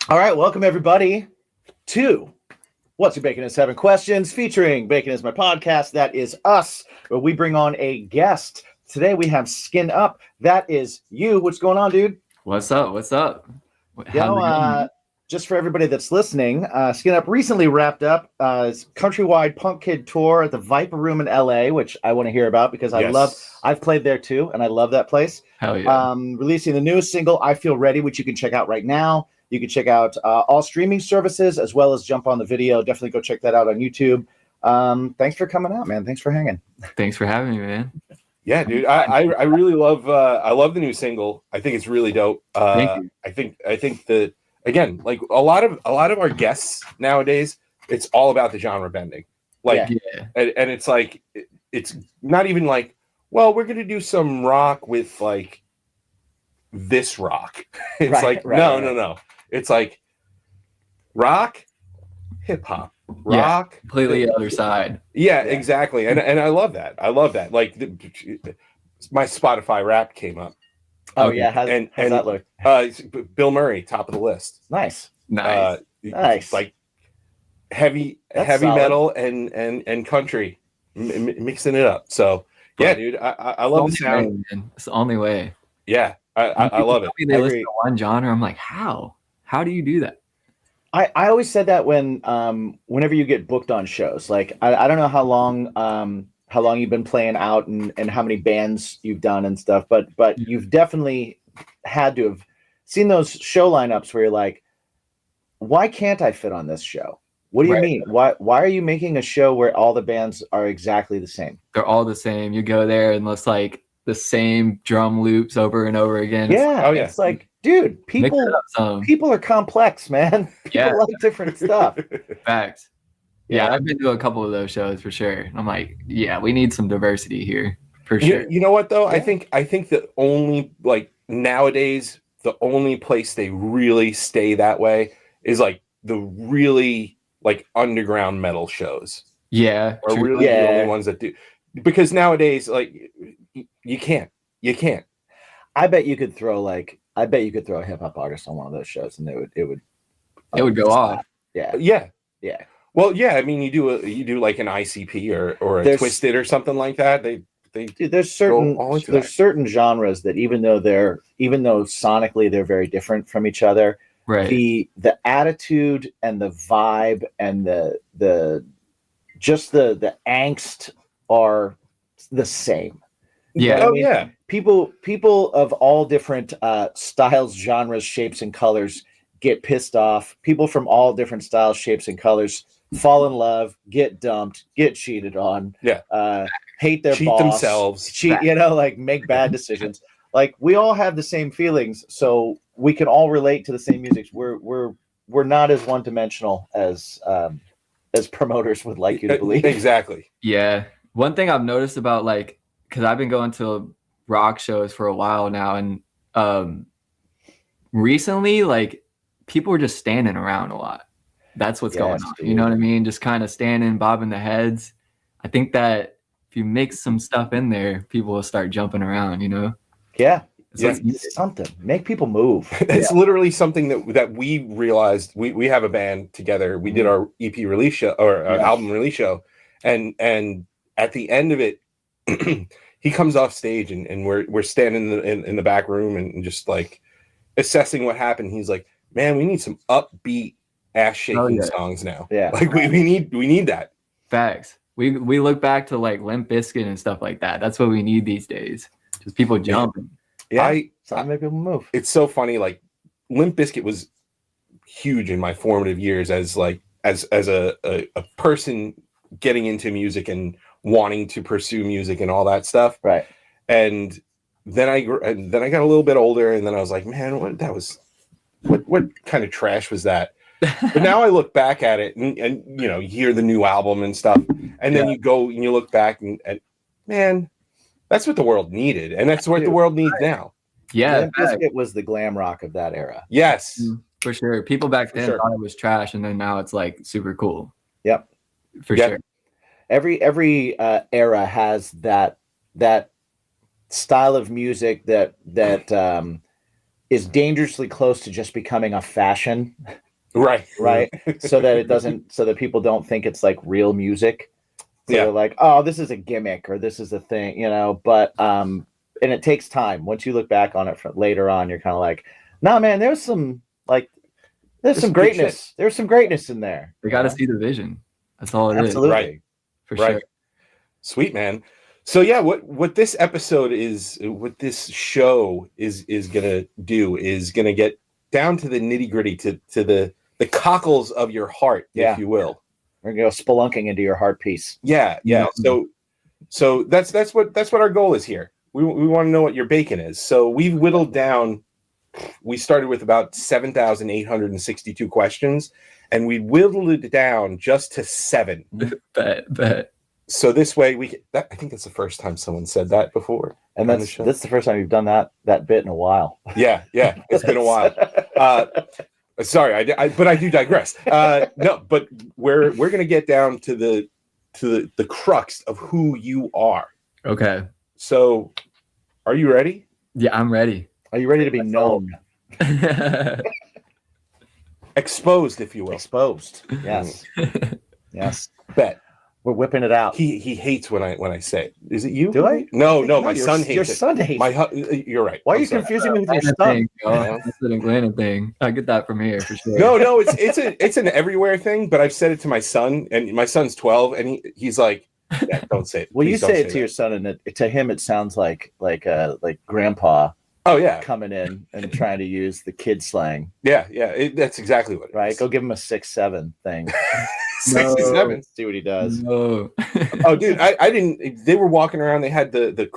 All right, welcome everybody to What's Your Bacon is 7 Questions, featuring Bacon is My Podcast. That is us, where we bring on a guest. Today we have Skin Up. That is you. What's going on, dude? What's up? Just for everybody that's listening, Skin Up recently wrapped up his countrywide punk kid tour at the Viper Room in LA, which I want to hear about because I've played there too, and I love that place. Hell yeah. Releasing the newest single, I Feel Ready, which you can check out right now. You can check out all streaming services as well as jump on the video. Definitely go check that out on YouTube. Thanks for coming out, man. Thanks for hanging. Thanks for having me, man. Yeah, dude. I really love I love the new single. I think it's really dope. Thank you. I think that again, like a lot of our guests nowadays, it's all about the genre bending. Like and it's like it's not even like, well, we're gonna do some rock with like this rock. It's no. It's like rock, hip hop, rock, completely other side. Yeah, exactly. And I love that. Like my Spotify Wrapped came up. Oh yeah, how's that look? Bill Murray, top of the list. Nice. Nice. Like heavy solid. metal and country mixing it up. So yeah, dude, I love the sound. It's the only way. Yeah, I love it. They listen to one genre. I'm like, how? How do you do that? I always said that whenever you get booked on shows. Like I don't know how long you've been playing out and how many bands you've done and stuff, but you've definitely had to have seen those show lineups where you're like, why can't I fit on this show? What do you mean? Why are you making a show where all the bands are exactly the same? They're all the same. You go there and it's like the same drum loops over and over again. It's like, dude, people are complex, man. People like different stuff. Facts. Yeah, I've been to a couple of those shows for sure. I'm like, yeah, we need some diversity here for sure. You know what though? Yeah. I think the only, like, nowadays the only place they really stay that way is like the really like underground metal shows. Yeah, are really the only ones that do, because nowadays like you can't. I bet you could throw a hip hop artist on one of those shows and it would go off. Yeah. Well, yeah. I mean, you do like an ICP or a Twisted or something like that. There's certain genres that even though sonically they're very different from each other, right? The attitude and the vibe and the angst are the same. Yeah. People of all different styles, genres, shapes, and colors get pissed off. People from all different styles, shapes, and colors fall in love, get dumped, get cheated on. Hate their cheat boss, themselves, like make bad decisions. Like we all have the same feelings, so we can all relate to the same music. We're not as one dimensional as promoters would like you to believe. Exactly. Yeah. One thing I've noticed about, like, because I've been going to rock shows for a while now, and recently, like, people are just standing around a lot. That's what's going on. Dude. You know what I mean? Just kind of standing, bobbing the heads. I think that if you mix some stuff in there, people will start jumping around, you know? Yeah. Something. Make people move. It's literally something that we realized. We have a band together. We did our EP release show or album release show. And at the end of it, he comes off stage and we're standing in the back room and just like assessing what happened. He's like, man, we need some upbeat ass shaking songs now. Yeah. Like we need that. Facts. We look back to like Limp Bizkit and stuff like that. That's what we need these days. Just people jumping. Yeah. Something make people move. It's so funny. Like Limp Bizkit was huge in my formative years as a person getting into music and wanting to pursue music and all that stuff. Right. And then I got a little bit older, and then I was like, man, what kind of trash was that? But now I look back at it and you know, you hear the new album and stuff, and then you go and you look back and man, that's what the world needed, and that's what the world needs now. Yeah, it was the glam rock of that era. Yes, for sure. People back then thought it was trash, and then now it's like super cool. Yep, for sure. Every era has that style of music that is dangerously close to just becoming a fashion, Right. right? So that people don't think it's like real music. So Yeah. they're like, oh, this is a gimmick or this is a thing, but and it takes time. Once you look back on it later on, you're kind of like, nah, man, there's some There's good greatness. There's some greatness in there. We got to see the vision. That's all it is. Absolutely. Right. For Right. sure. Sweet, man. So yeah, what this episode is, what this show is gonna do is gonna get down to the nitty gritty, to the cockles of your heart, Yeah. if you will. We're gonna go spelunking into your heart piece. Yeah. So that's what our goal is here. We want to know what your bacon is. So we've whittled down. We started with about 7,862 questions, and we whittled it down just to 7. Bet. So this way I think that's the first time someone said that before. And on the that's show. the first time you've done that bit in a while. Yeah, it's been a while. Sorry, but I do digress. No, but we're gonna get down to the crux of who you are. Okay. So, are you ready? Yeah, I'm ready. Are you ready to be known? Exposed, if you will. Exposed. Yes. Yes. Bet. We're whipping it out. He hates when I say it. Is it you? Do I? No, my your- son hates your it. son hates it. You're right. Why are I'm you sorry. confusing me with your Atlanta son? thing, yo. That's an Atlanta thing. I get that from here for sure. No, it's an everywhere thing. But I've said it to my son, and my son's 12, and he's like, yeah, "Don't say it." Well, you Please don't say it to that. your son, and to him it sounds like grandpa Oh yeah, coming in and trying to use the kid slang, yeah. That's exactly what it right? is. Go give him a 6-7 thing. 67. See what he does. No. Oh, dude, I didn't. They were walking around. They had the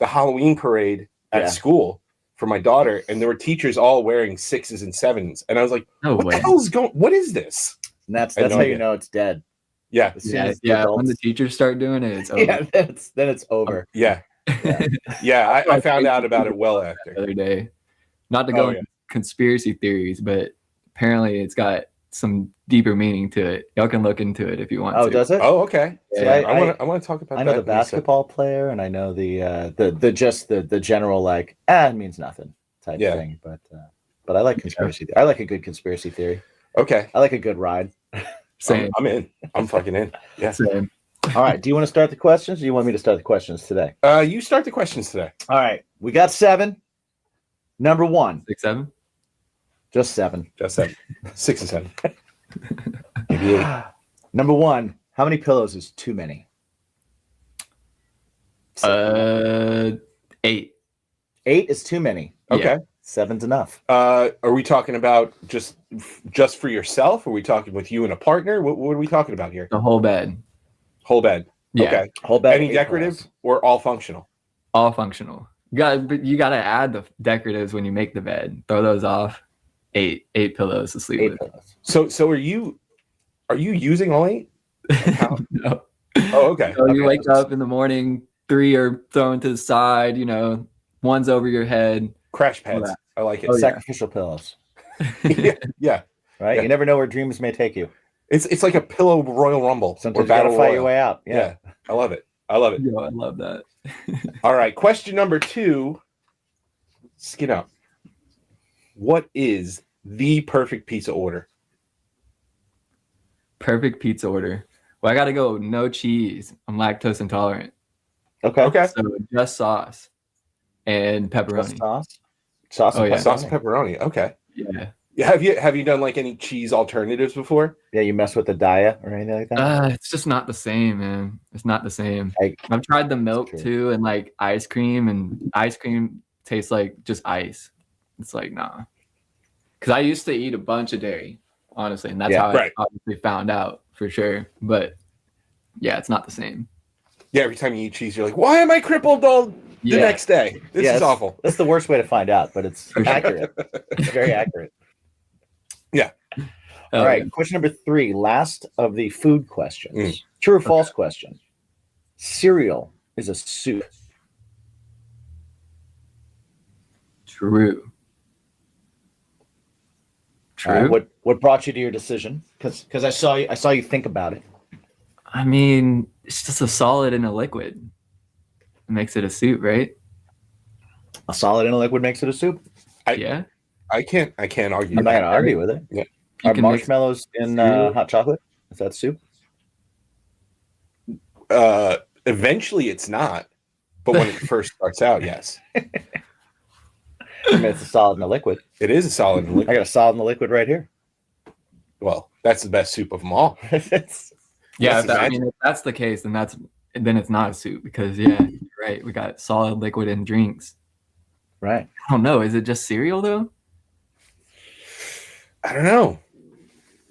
Halloween parade at Yeah. school for my daughter, and there were teachers all wearing 6s and 7s, and I was like, No "What way. the hell's going? What is this?" And that's I had no how you idea. know it's dead. Yeah, As soon Yeah, as the yeah. When the adults- teachers start doing it, it's over. yeah, then it's over. yeah, yeah. I found out about it well The after. other day. Not to go Oh, into conspiracy theories, but apparently it's got some deeper meaning to it. Y'all can look into it if you want Oh, to. Oh, does it? okay. See, Yeah, I want to talk about I know that the in a sec. basketball player, and I know the general it means nothing type Yeah. thing. But I like conspiracy. I like a good conspiracy theory. Okay, I like a good ride. Same. I'm in. I'm fucking in. Yeah. Same. All right. Do you want to start the questions, or do you want me to start the questions today? You start the questions today. All right. We got 7. Number 1, 6, 7. just 7. Just 7, 6 and 7. Maybe 8. Number 1, how many pillows is too many? 8. 8 is too many. Okay. 7's enough. Are we talking about just for yourself? Are we talking with you and a partner? What are we talking about here? The whole bed. Whole bed. Yeah. Okay. Whole bed. Any 8 decorative pillows. or all functional? All functional. You gotta add the decoratives when you make the bed. Throw those off. 8 pillows to sleep 8 with. pillows. So are you using all 8? No. Oh, okay. So you Okay. wake up in the morning, 3 are thrown to the side, one's over your head. Crash pads. I like it. Oh, yeah. Sacrificial pillows. yeah. Right? Yeah. You never know where dreams may take you. It's like a pillow Royal Rumble Sometimes or you gotta Battle fight Royal. your way out. Yeah. Yeah. I love it. I love it. Yo, I love that. All right. Question number 2. Skin up. What is the perfect pizza order? Perfect pizza order. Well, I gotta go no cheese. I'm lactose intolerant. Okay. Okay. So just sauce and Just pepperoni. sauce. Sauce. Oh, and yeah. pepperoni. Sauce and pepperoni. Okay. Yeah. Have you done like any cheese alternatives before? Yeah, you mess with the diet or anything like that? It's just not the same, man. It's not the same. Like, I've tried the milk true. too, and like ice cream, and ice cream tastes like just ice. It's like nah. Because I used to eat a bunch of dairy, honestly, and that's Yeah. how Right. I obviously found out for sure. But yeah, it's not the same. Yeah, every time you eat cheese, you're like, why am I crippled all the Yeah. next day? This Yeah, is awful. That's the worst way to find out, but it's For sure. accurate. It's very accurate. Oh, All right. Question number 3, last of the food questions. Mm. True or false question. Cereal is a soup. True. What brought you to your decision? Because I saw you think about it. I mean, it's just a solid and a liquid. It makes it a soup, right? A solid and a liquid makes it a soup. Yeah. I can't argue. I'm not gonna argue with it. Yeah. You Are can mix marshmallows in cereal. hot chocolate? Is that soup? Eventually, it's not, but when it first starts out, yes, I mean, it's a solid in the liquid. it is a solid and I liquid. got a solid in the liquid right here. Well, that's the best soup of them all. It's- Yeah, Yes, I mean, if that's the case, then it's not a soup because yeah, you're right. We got solid, liquid, and drinks. right. I don't know. Is it just cereal though? I don't know.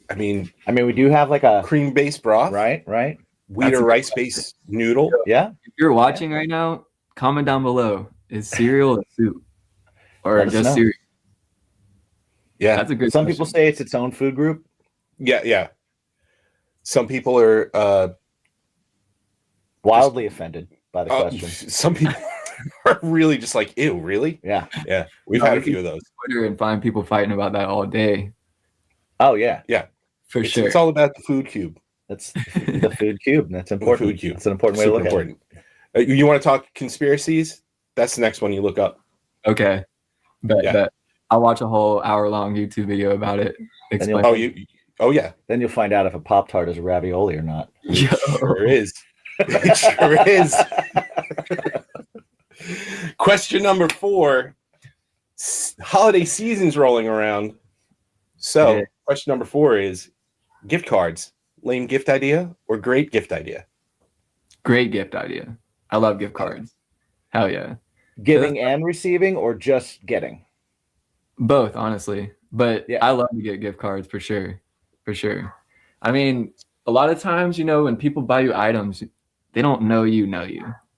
I mean, I mean, we do have like a cream-based broth, right. wheat That's or a good rice-based noodle. Yeah. If you're watching right now, comment down below. Is cereal a soup or Let us just know. cereal? Yeah, That's a good. Some question. people say it's its own food group. yeah. Some people are. Wildly offended by the question. Some people are really just like, ew, really? Yeah. Yeah, we've No, had we a few of those. Twitter and find people fighting about that all day Oh yeah. for It's, sure. it's all about the food cube. That's the food cube. That's important. food cube. That's an important way Super to look important. You want to talk conspiracies? That's the next one you look up. Okay, but Yeah. I'll watch a whole hour-long YouTube video about it. you'll- Explain. Oh yeah, at it. Then you'll find out if a Pop Tart is a ravioli or not. Yo. sure is. It sure is. Question number 4. Holiday season's rolling around. So, Yeah. question number 4 is gift cards. Lame gift idea or great gift idea? Great gift idea. I love gift cards. Hell yeah. Giving and receiving, or just getting? Both, honestly. But Yeah. I love to get gift cards for sure. For sure. I mean, a lot of times, when people buy you items, they don't know you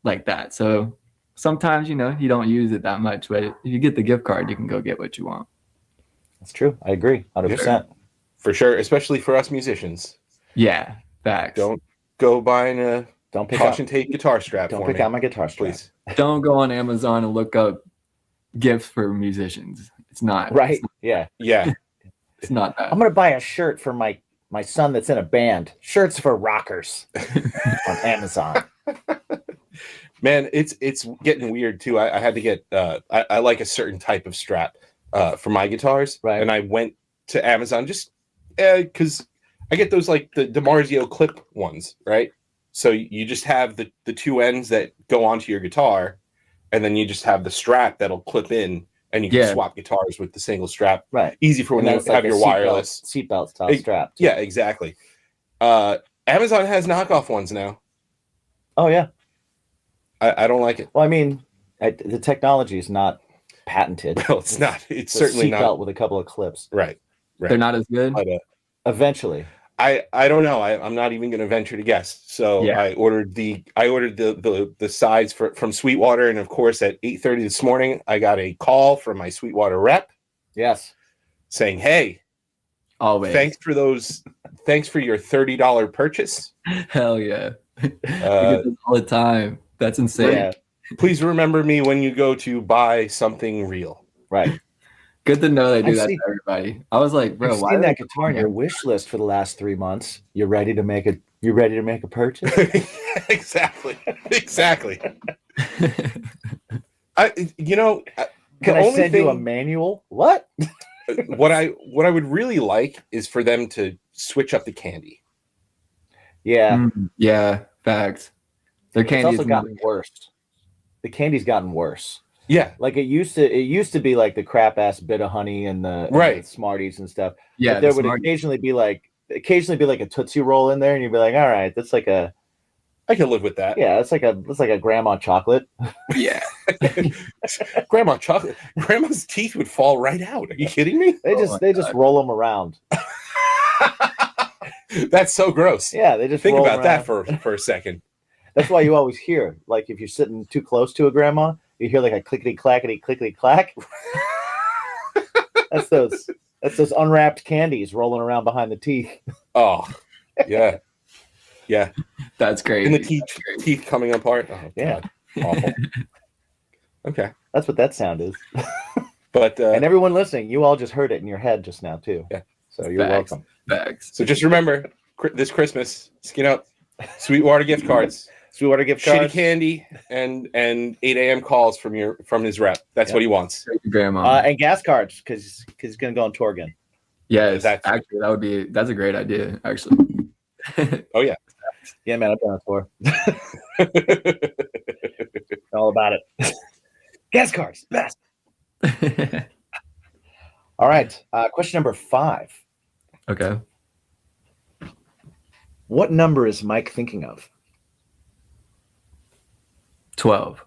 like that. So sometimes, you don't use it that much. But if you get the gift card, you can go get what you want. That's true. I agree. 100%. For sure, especially for us musicians. Yeah, facts. Don't go buying a Don't pick out. caution tape guitar strap Don't for pick me, out my guitar strap. please. Don't go on Amazon and look up gifts for musicians. It's not Right. Yeah. Yeah, It's not that. I'm gonna buy a shirt for my son that's in a band. Shirts for rockers on Amazon. man, it's getting weird too. I had to get I like a certain type of strap for my guitars, Right. and I went to Amazon just because I get those like the DiMarzio clip ones, right? So you just have the two ends that go onto your guitar, and then you just have the strap that'll clip in, and you can Yeah. swap guitars with the single strap. Right. Easy for when And you that's like have a your wireless. seatbelt style Hey, strap. Yeah, exactly. Amazon has knockoff ones now. Oh yeah. I don't like it. Well, I mean, the technology is not patented. Well, it's not. It's a certainly seatbelt not. with a couple of clips. Right. They're not as good. But, Eventually. I don't know. I'm not even going to venture to guess. So Yeah. I ordered the sides from Sweetwater, and of course at 8:30 this morning I got a call from my Sweetwater rep Yes. saying, "Hey, Always. thanks for your $30 purchase. Hell yeah. We Uh, get this all the time. That's insane. Yeah. please remember me when you go to buy something real." Right. Good to know they do I've that seen- to everybody. I was like, bro, I've why seen are that they- guitar on your wish list for the last 3 months. You ready to make a purchase? Exactly. Can I send you a manual? What? what I would really like is for them to switch up the candy. Yeah. Yeah, facts. Their It's candy also is gotten worse. The candy's gotten worse. Yeah. Like it used to be like the crap ass bit of honey and the Right. Smarties and stuff. yeah. But there the would Smarties. occasionally be like a Tootsie Roll in there, and you'd be like, all right, that's like a I can live with that. that's like a grandma chocolate. Yeah. Grandma chocolate. Grandma's teeth would fall right out. Are you kidding me? They Oh just my just roll them around. That's so gross. Yeah, they just Think roll 'em about that around. for a second. That's why you always hear, like, if you're sitting too close to a grandma, you hear like a clickety clack. That's those unwrapped candies rolling around behind the teeth. Oh, yeah. Yeah. That's great. And the teeth coming apart. Oh, Yeah. God. Awful. Okay. That's what that sound is. But And everyone listening, you all just heard it in your head just now too. Yeah. So you're Facts. welcome. Facts. so just remember this Christmas, skin up Sweetwater gift cards. Sweetwater gift shitty cards. candy and 8 a.m. calls from his rep. That's what he wants. Grandma. And gas cards because he's gonna go on tour again. Yes, actually, that's a great idea. Actually. Oh yeah. Yeah, man, I've been on tour. All about it. Gas cards, best. All right. Question number 5. Okay. What number is Mike thinking of? 12.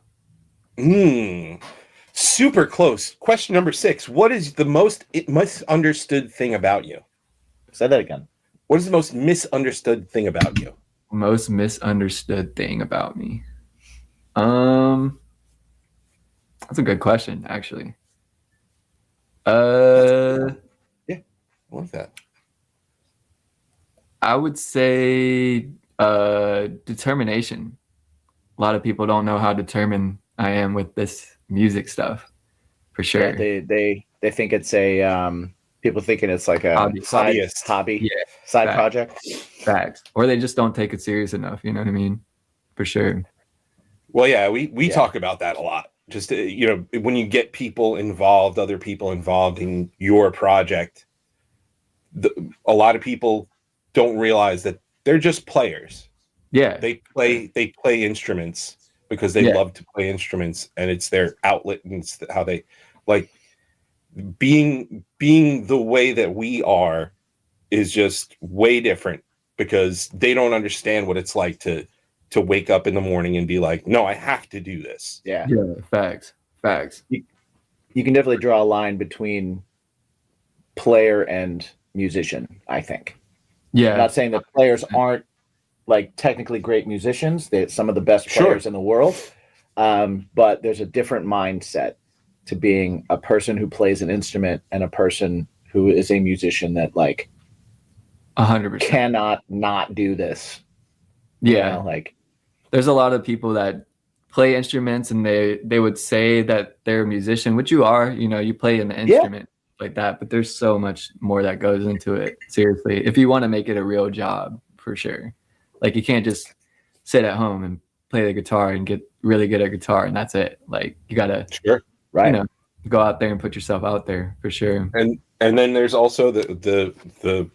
Super close. Question number 6. What is the most misunderstood thing about you? Say that again. What is the most misunderstood thing about you? Most misunderstood thing about me. That's a good question, actually. Yeah, I love that. I would say determination. A lot of people don't know how determined I am with this music stuff, for sure. Yeah, they think it's a people thinking it's like a side hobby, side project. Facts. Or they just don't take it serious enough. You know what I mean? For sure. Well, yeah, we talk about that a lot. Just when you get people involved, other people involved in your project, a lot of people don't realize that they're just players. Yeah, they play instruments because they love to play instruments, and it's their outlet, and it's how they like being the way that we are is just way different because they don't understand what it's like to wake up in the morning and be like, no, I have to do this. Yeah, facts. You can definitely draw a line between player and musician, I think. Yeah. I'm not saying that players aren't like technically great musicians. They're some of the best players in the world. But there's a different mindset to being a person who plays an instrument and a person who is a musician that like 100% cannot not do this. Yeah. Like there's a lot of people that play instruments and they would say that they're a musician, which you are, you play an instrument like that, but there's so much more that goes into it. Seriously, if you want to make it a real job, for sure. Like you can't just sit at home and play the guitar and get really good at guitar and that's it. Like you gotta go out there and put yourself out there for sure. And then there's also the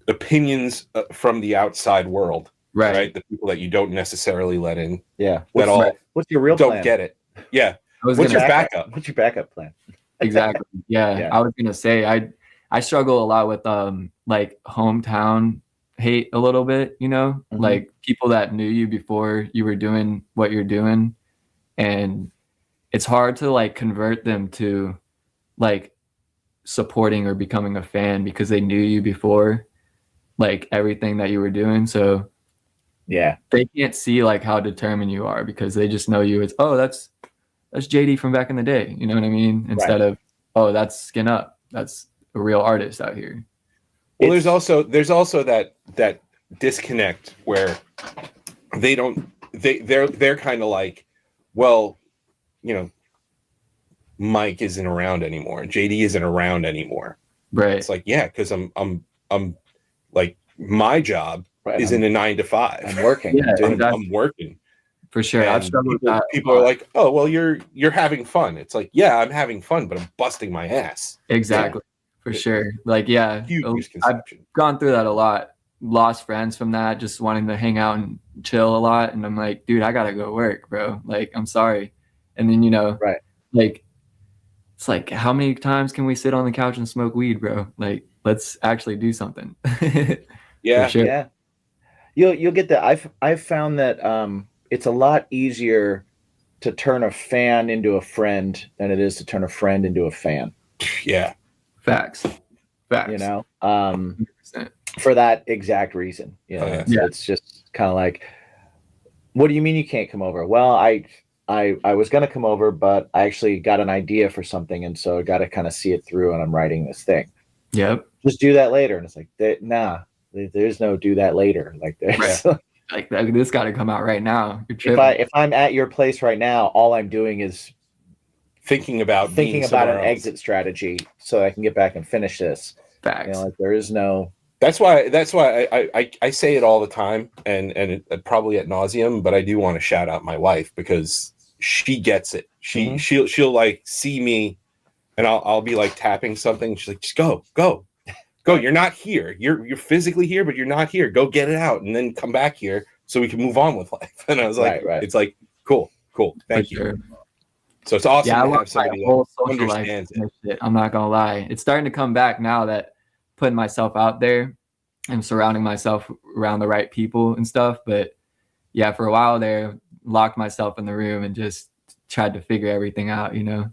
opinions from the outside world. Right. The people that you don't necessarily let in. Yeah. What's your real don't plan? Get it. Yeah. What's your backup? What's your backup plan? Exactly. Yeah. I was gonna say I struggle a lot with like hometown hate a little bit, like people that knew you before you were doing what you're doing. And it's hard to like convert them to like supporting or becoming a fan because they knew you before like everything that you were doing. So they can't see like how determined you are because they just know you as, oh, that's JD from back in the day. You know what I mean? Instead of, oh, that's Skin Up. That's a real artist out here. Well, there's also that disconnect where they're kind of like, well, Mike isn't around anymore. JD isn't around anymore. Right. It's like, yeah, because I'm like my job isn't a 9 to 5. I'm working. Yeah, I'm working. For sure. I've struggled with that. People are like, oh, well, you're having fun. It's like, yeah, I'm having fun, but I'm busting my ass. Exactly. For sure. Like, yeah, I've gone through that a lot. Lost friends from that, just wanting to hang out and chill a lot. And I'm like, dude, I gotta go work, bro. Like, I'm sorry. And then, like, it's like, how many times can we sit on the couch and smoke weed, bro? Like, let's actually do something. Yeah. For sure. Yeah. You'll get that. I've found that it's a lot easier to turn a fan into a friend than it is to turn a friend into a fan. Yeah. Facts. 100%. For that exact reason. It's just kind of like, what do you mean you can't come over? Well, I was going to come over, but I actually got an idea for something. And so I got to kind of see it through and I'm writing this thing. Yep. Just do that later. And it's like, nah, there's no do that later. Like there's like this got to come out right now. If I'm at your place right now, all I'm doing is thinking about an exit strategy so I can get back and finish this. Facts. Like there is no That's why I say it all the time, and probably ad nauseum, but I do want to shout out my wife because she gets it. She'll like see me, and I'll be like tapping something. She's like, just go. You're not here. You're physically here, but you're not here. Go get it out, and then come back here so we can move on with life. And I was like, Right. It's like cool. Thank you. Sure. So it's awesome Yeah, to I have love my somebody whole that social life. understands it. Shit. I'm not gonna lie. It's starting to come back now that putting myself out there and surrounding myself around the right people and stuff. But yeah, for a while there, locked myself in the room and just tried to figure everything out, you know.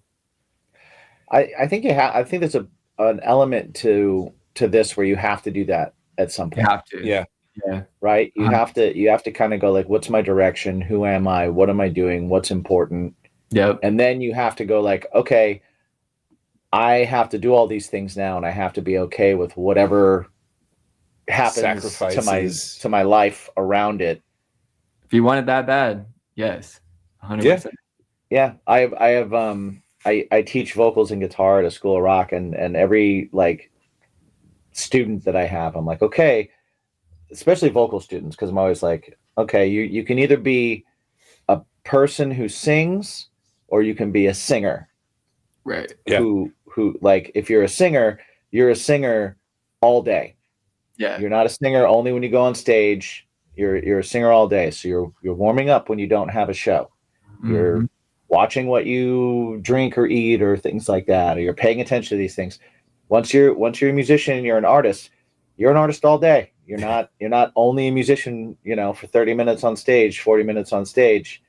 I think I think there's an element to this where you have to do that at some You point. have to. Yeah. Right. You have to kind of go like, what's my direction? Who am I? What am I doing? What's important? Yep. And then you have to go like, okay, I have to do all these things now, and I have to be okay with whatever happens to my life around it. If you want it that bad, yes, 100%. Yeah, I teach vocals and guitar at a school of rock, and every like student that I have, I'm like, okay, especially vocal students, because I'm always like, okay, you can either be a person who sings or you can be a singer. Right. Yeah. Who like, if you're a singer all day. Yeah. You're not a singer only when you go on stage. You're a singer all day. So you're warming up when you don't have a show. You're watching what you drink or eat or things like that, or you're paying attention to these things. Once you're a musician and you're an artist all day. You're not only a musician, for 30 minutes on stage, 40 minutes on stage.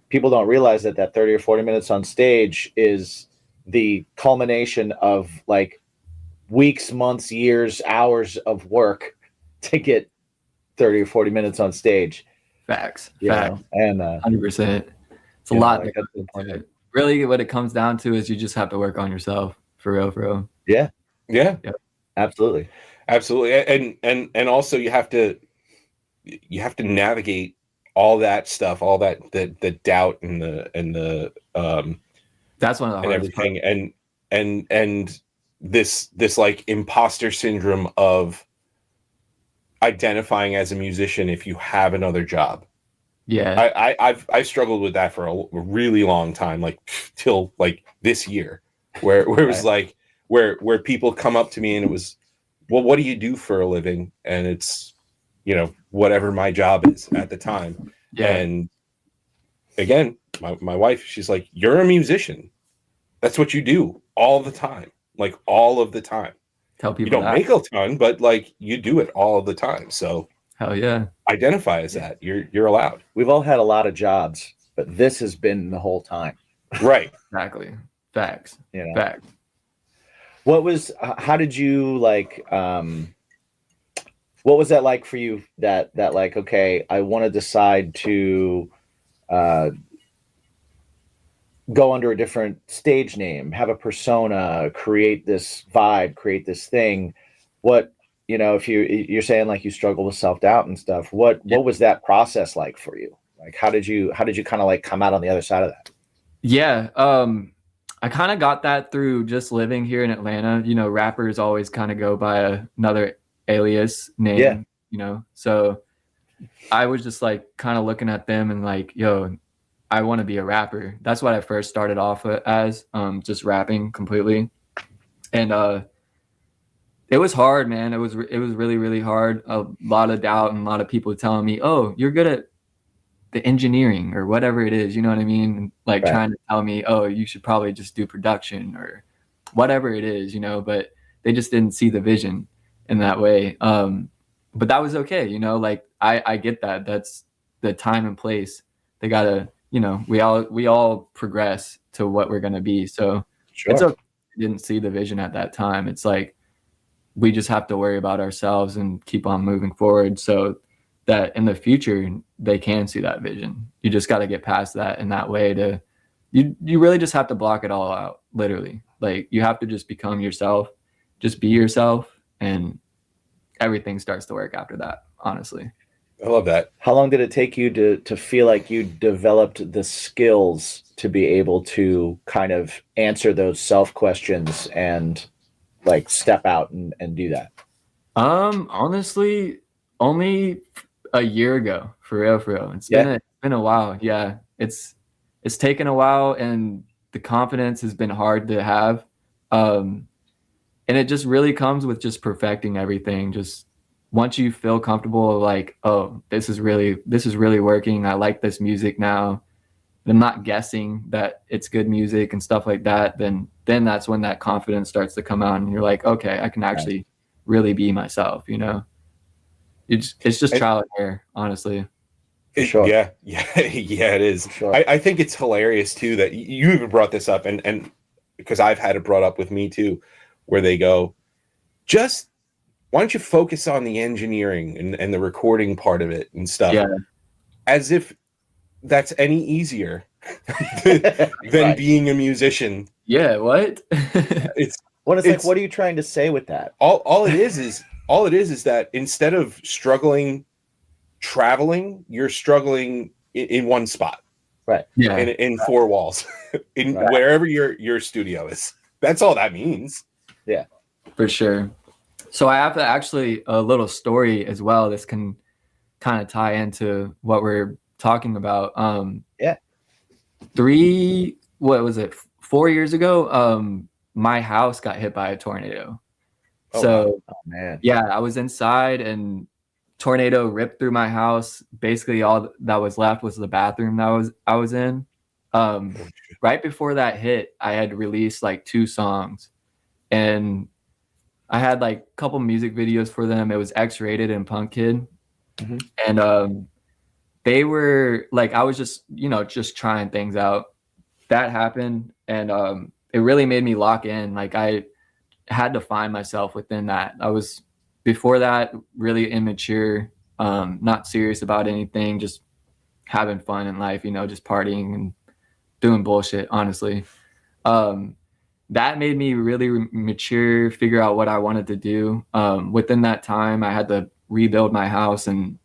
People don't realize that 30 or 40 minutes on stage is the culmination of like weeks, months, years, hours of work to get 30 or 40 minutes on stage. Facts. And 100%. It's a lot. Like really, what it comes down to is you just have to work on yourself for real. Yeah. Yep. Absolutely. And also you have to navigate all that stuff, all that the doubt and the that's one of the hardest everything parts. and this like imposter syndrome of identifying as a musician if you have another job. Yeah. I've struggled with that for a really long time, like till like this year, where it was like where people come up to me and it was, well, what do you do for a living? And it's, whatever my job is at the time. Yeah. And again, my wife, she's like, you're a musician. That's what you do all the time. Like all of the time. Tell people you don't make a ton, but like you do it all the time. So hell yeah. Identify as that. You're allowed. We've all had a lot of jobs, but this has been the whole time. Right. Exactly. Facts. Facts. How did you like, what was that like for you that like, okay, I want to decide to go under a different stage name, have a persona, create this vibe, create this thing. What, if you're saying like you struggle with self-doubt and stuff, what was that process like for you? Like, how did you kind of like come out on the other side of that? Yeah. I kind of got that through just living here in Atlanta. Rappers always kind of go by another alias name, so I was just like kind of looking at them and like, yo, I want to be a rapper. That's what I first started off as, just rapping completely. And it was hard, man. It was really, really hard. A lot of doubt and a lot of people telling me, oh, you're good at the engineering or whatever it is, you know what I mean? Like trying to tell me, oh, you should probably just do production or whatever it is, but they just didn't see the vision in that way. But that was okay, like I get that. That's the time and place. They gotta, we all progress to what we're gonna be. So It's okay. Didn't see the vision at that time. It's like we just have to worry about ourselves and keep on moving forward so that in the future they can see that vision. You just got to get past that in that way you really just have to block it all out, literally. Like you have to just become yourself, just be yourself, and everything starts to work after that, honestly. I love that. How long did it take you to feel like you developed the skills to be able to kind of answer those self questions and like step out and do that? Honestly, only a year ago, for real, for real. It's been a while. Yeah, it's taken a while, and the confidence has been hard to have. And it just really comes with just perfecting everything. Just once you feel comfortable, like, oh, this is really working. I like this music now. I'm not guessing that it's good music and stuff like that. Then that's when that confidence starts to come out, and you're like, okay, I can actually really be myself. You know, it's just trial and error, honestly. Sure. Yeah, it is. Sure. I think it's hilarious too that you even brought this up, and because I've had it brought up with me too, where they go, just why don't you focus on the engineering and the recording part of it and stuff, as if that's any easier than being a musician. Yeah, what? it's like, what are you trying to say with that? All it is that instead of struggling traveling, you're struggling in one spot, right? Yeah, in four walls, in wherever your studio is. That's all that means. Yeah, for sure. So I have actually a little story as well. This can kind of tie into what we're talking about. 4 years ago, my house got hit by a tornado. Oh man. Yeah, I was inside and tornado ripped through my house. Basically all that was left was the bathroom that I was in. Right before that hit, I had released like 2 songs, and I had like a couple music videos for them. It was X-Rated and Punk Kid. Mm-hmm. And they were like, I was just trying things out. That happened, and it really made me lock in. Like I had to find myself within that. I was before that really immature, not serious about anything, just having fun in life, just partying and doing bullshit, honestly. That made me really mature, figure out what I wanted to do. Within that time, I had to rebuild my house and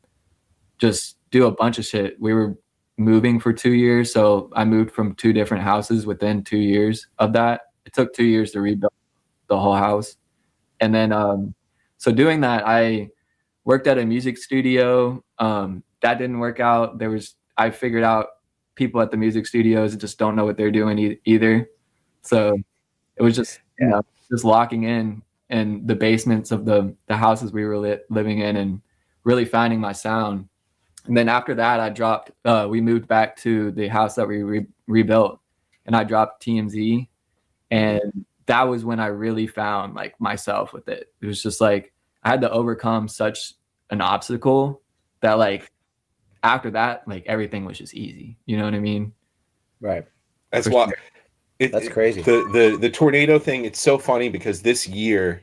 just do a bunch of shit. We were moving for 2 years, so I moved from 2 different houses within 2 years of that. It took 2 years to rebuild the whole house. And then so doing that, I worked at a music studio. That didn't work out. I figured out people at the music studios just don't know what they're doing either. So it was just just locking in the basements of the houses we were living in and really finding my sound. And then after that, we moved back to the house that we rebuilt, and I dropped TMZ. And that was when I really found like myself with it. It was just like, I had to overcome such an obstacle that like, after that, like everything was just easy. You know what I mean? Right. That's why that's crazy. The tornado thing. It's so funny because this year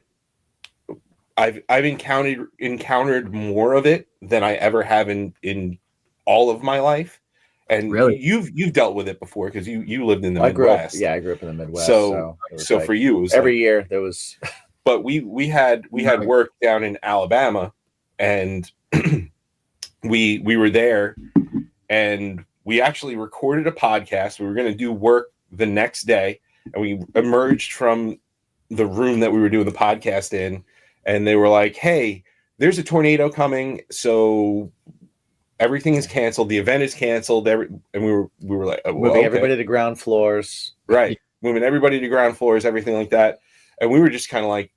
I've encountered more of it than I ever have in all of my life. And really? You've dealt with it before because you lived in the Midwest. I grew up in the Midwest. So like, for you, it was every year there was. But we had work down in Alabama, and we were there, and we actually recorded a podcast. We were going to do work the next day, and we emerged from the room that we were doing the podcast in, and they were like, "Hey, there's a tornado coming, so everything is canceled. The event is canceled." And we were like, oh, moving everybody to ground floors, right? Moving everybody to ground floors, everything like that. And we were just kind of like,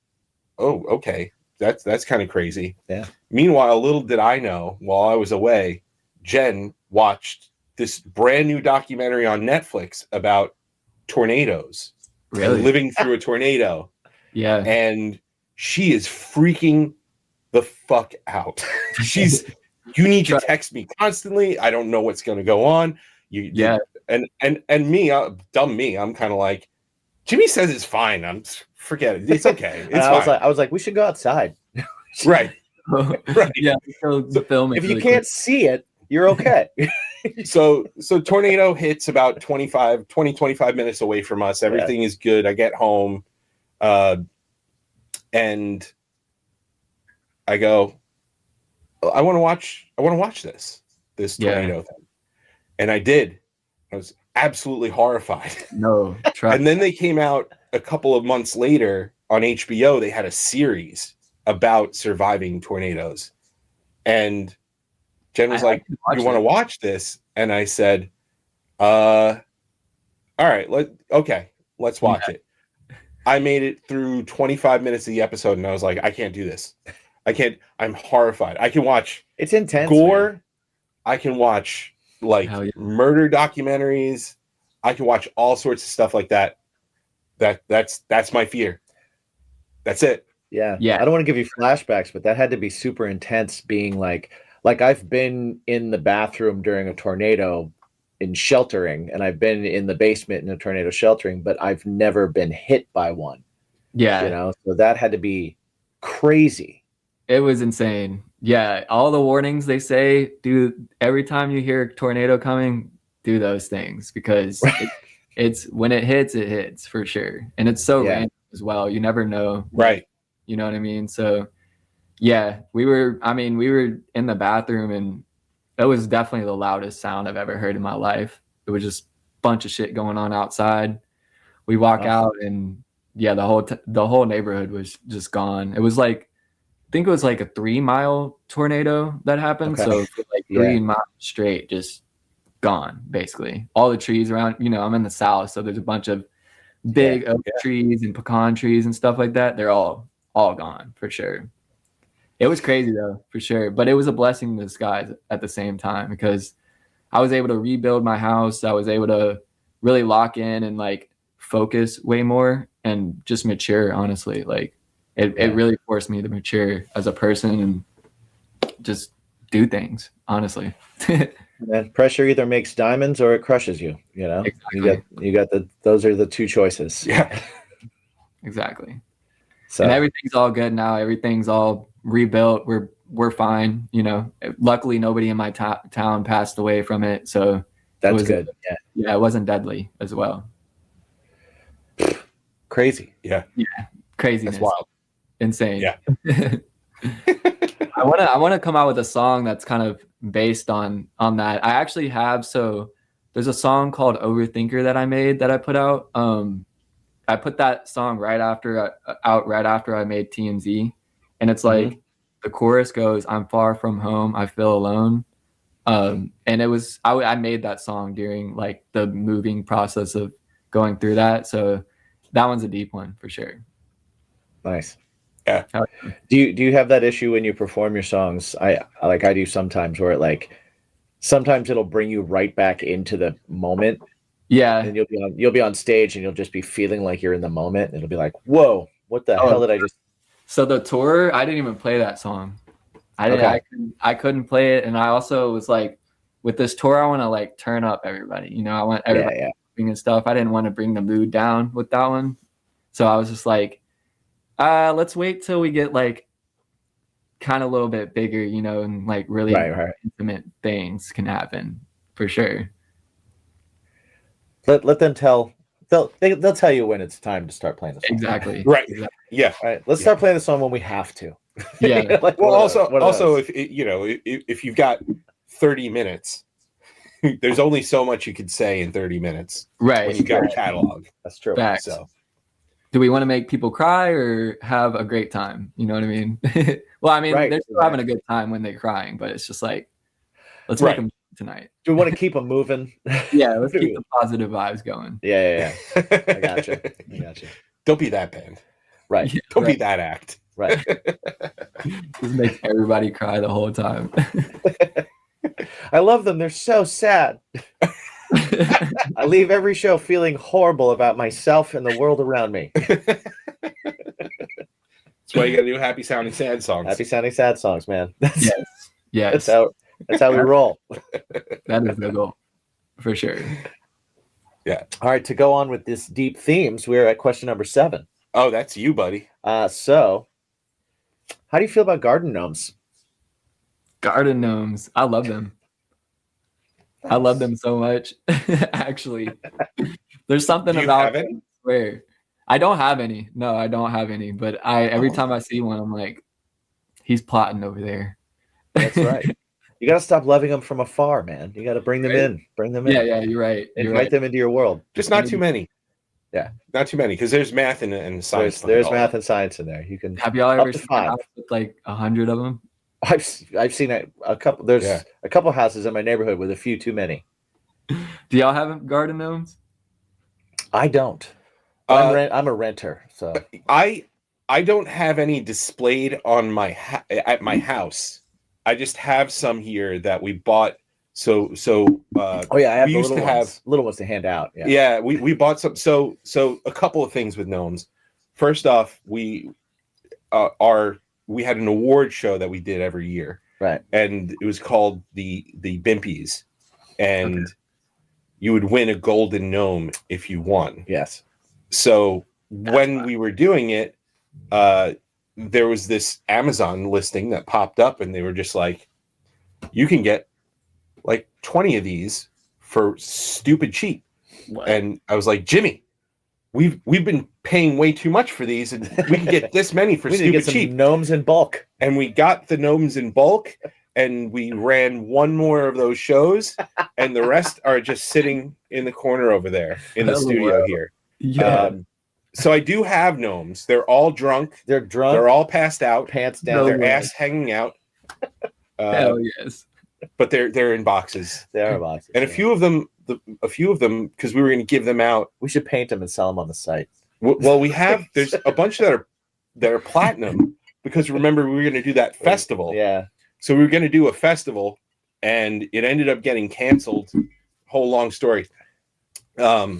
"Oh, okay, that's kind of crazy." Yeah. Meanwhile, little did I know, while I was away, Jen watched this brand new documentary on Netflix about tornadoes, really living through a tornado. Yeah, and she is freaking the fuck out. You need to text me constantly. I don't know what's going to go on. And me, dumb me, I'm kind of like, Jimmy says it's fine. Forget it. It's okay. It's fine. I was like, we should go outside. Right. Right. Yeah. So the film. If you can't see it, you're okay. So tornado hits about 25 minutes away from us. Everything is good. I get home, and I go, I want to watch this tornado thing. And I did. I was absolutely horrified. No. And then they came out a couple of months later on HBO. They had a series about surviving tornadoes. And Jen was like, "You want to watch this?" And I said, all right, let's watch it." I made it through 25 minutes of the episode and I was like, I can't do this. I'm horrified. I can watch It's intense, gore. man. I can watch like murder documentaries. I can watch all sorts of stuff like that. That's my fear. That's it. Yeah. I don't want to give you flashbacks, but that had to be super intense being like I've been in the bathroom during a tornado in sheltering, and I've been in the basement in a tornado sheltering, but I've never been hit by one. Yeah. You know, so that had to be crazy. It was insane. Yeah. All the warnings they say, every time you hear a tornado coming, do those things, because it's when it hits for sure. And it's so random as well. You never know. Right. You know what I mean? So yeah, we were in the bathroom, and it was definitely the loudest sound I've ever heard in my life. It was just a bunch of shit going on outside. We walk out, and the whole neighborhood was just gone. It was like, I think it was like a 3-mile tornado that happened. Okay. So for like 3 miles straight, just gone, basically. All the trees around, I'm in the South, so there's a bunch of big oak trees and pecan trees and stuff like that. They're all gone for sure. It was crazy though, for sure. But it was a blessing in disguise at the same time, because I was able to rebuild my house. I was able to really lock in and like focus way more and just mature, honestly. Like it really forced me to mature as a person and just do things, honestly. And pressure either makes diamonds or it crushes you. Exactly. You got those are the two choices. Yeah. Exactly. So, and everything's all good now. Everything's all rebuilt. We're fine. Luckily nobody in my town passed away from it. So that's good. Yeah. It wasn't deadly as well. Crazy. Yeah. Yeah. Craziness. That's wild. Insane. Yeah. I want to come out with a song that's kind of based on that. I actually have, so there's a song called Overthinker that I made that I put out. I put that song right after I made TMZ, and it's like the chorus goes, "I'm far from home, I feel alone." And it was I made that song during like the moving process of going through that. So that one's a deep one for sure. Nice. Yeah. Do you have that issue when you perform your songs? I do sometimes, where sometimes it'll bring you right back into the moment. Yeah. And you'll be on stage and you'll just be feeling like you're in the moment. And it'll be like, whoa, what the hell did I just? So the tour, I didn't even play that song. I couldn't play it. And I also was like, with this tour, I want to like turn up everybody. I want everybody and stuff. I didn't want to bring the mood down with that one. So I was just like, let's wait till we get like kind of a little bit bigger, and like really intimate things can happen for sure. Let them tell. They'll tell you when it's time to start playing the song. Exactly. Right. Exactly. Yeah. All right. Let's start playing the song when we have to. Yeah. Like, well, also, if you've got 30 minutes, there's only so much you could say in 30 minutes. Right. When you got a catalog. That's true. Facts. So, do we want to make people cry or have a great time? You know what I mean? Well, I mean, they're still having a good time when they're crying, but it's just like, let's make them tonight. Do we want to keep them moving? Yeah, let's keep the positive vibes going. Yeah. I gotcha. Don't be that band. Right. Yeah, Don't be that act. Right. Just make everybody cry the whole time. I love them. They're so sad. I leave every show feeling horrible about myself and the world around me. That's why you got to do happy sounding sad songs. Happy sounding sad songs, man. Yes. That's how we roll. That is the goal, for sure. Yeah. All right, to go on with this deep themes, we're at question number 7. Oh, that's you, buddy. So, how do you feel about garden gnomes? Garden gnomes. I love them. I love them so much. Actually, there's something about them. I swear. I don't have any. No, I don't have any. But every time I see one, I'm like, he's plotting over there. That's right. You got to stop loving them from afar, man. You got to bring them in. Bring them in. Yeah, you're right. Invite them into your world. Just not too many. Not too many, because there's math and science. There's math and science in there. You can. Have y'all Up ever to seen a 5. house with like 100 of them? I've seen a couple. There's Yeah. a couple houses in my neighborhood with a few too many. Do y'all have garden gnomes? I don't. I'm a renter, so I don't have any displayed on at my house. I just have some here that we bought. So oh yeah, I have we the used little to ones, little ones to hand out. Yeah, yeah, we bought some. So a couple of things with gnomes. First off, we had an award show that we did every year, right. and it was called the Bimpies, and you would win a golden gnome if you won. Yes. So when we were doing it, there was this Amazon listing that popped up, and they were just like, you can get like 20 of these for stupid cheap. What? And I was like, Jimmy, we've been paying way too much for these, and we can get this many for We need to get stupid some cheap. gnomes in bulk. And we got the gnomes in bulk, and we ran one more of those shows, and the rest are just sitting in the corner over there in the studio here. Yeah. So I do have gnomes. They're all drunk. They're drunk. They're all passed out. Pants No down. Their way. ass hanging out. Hell yes. But they're in boxes. They are boxes. And a few of them, because we were going to give them out. We should paint them and sell them on the site. Well, there's a bunch that are platinum, because remember we were going to do that festival. Yeah. So we were going to do a festival, and it ended up getting canceled. Whole long story. But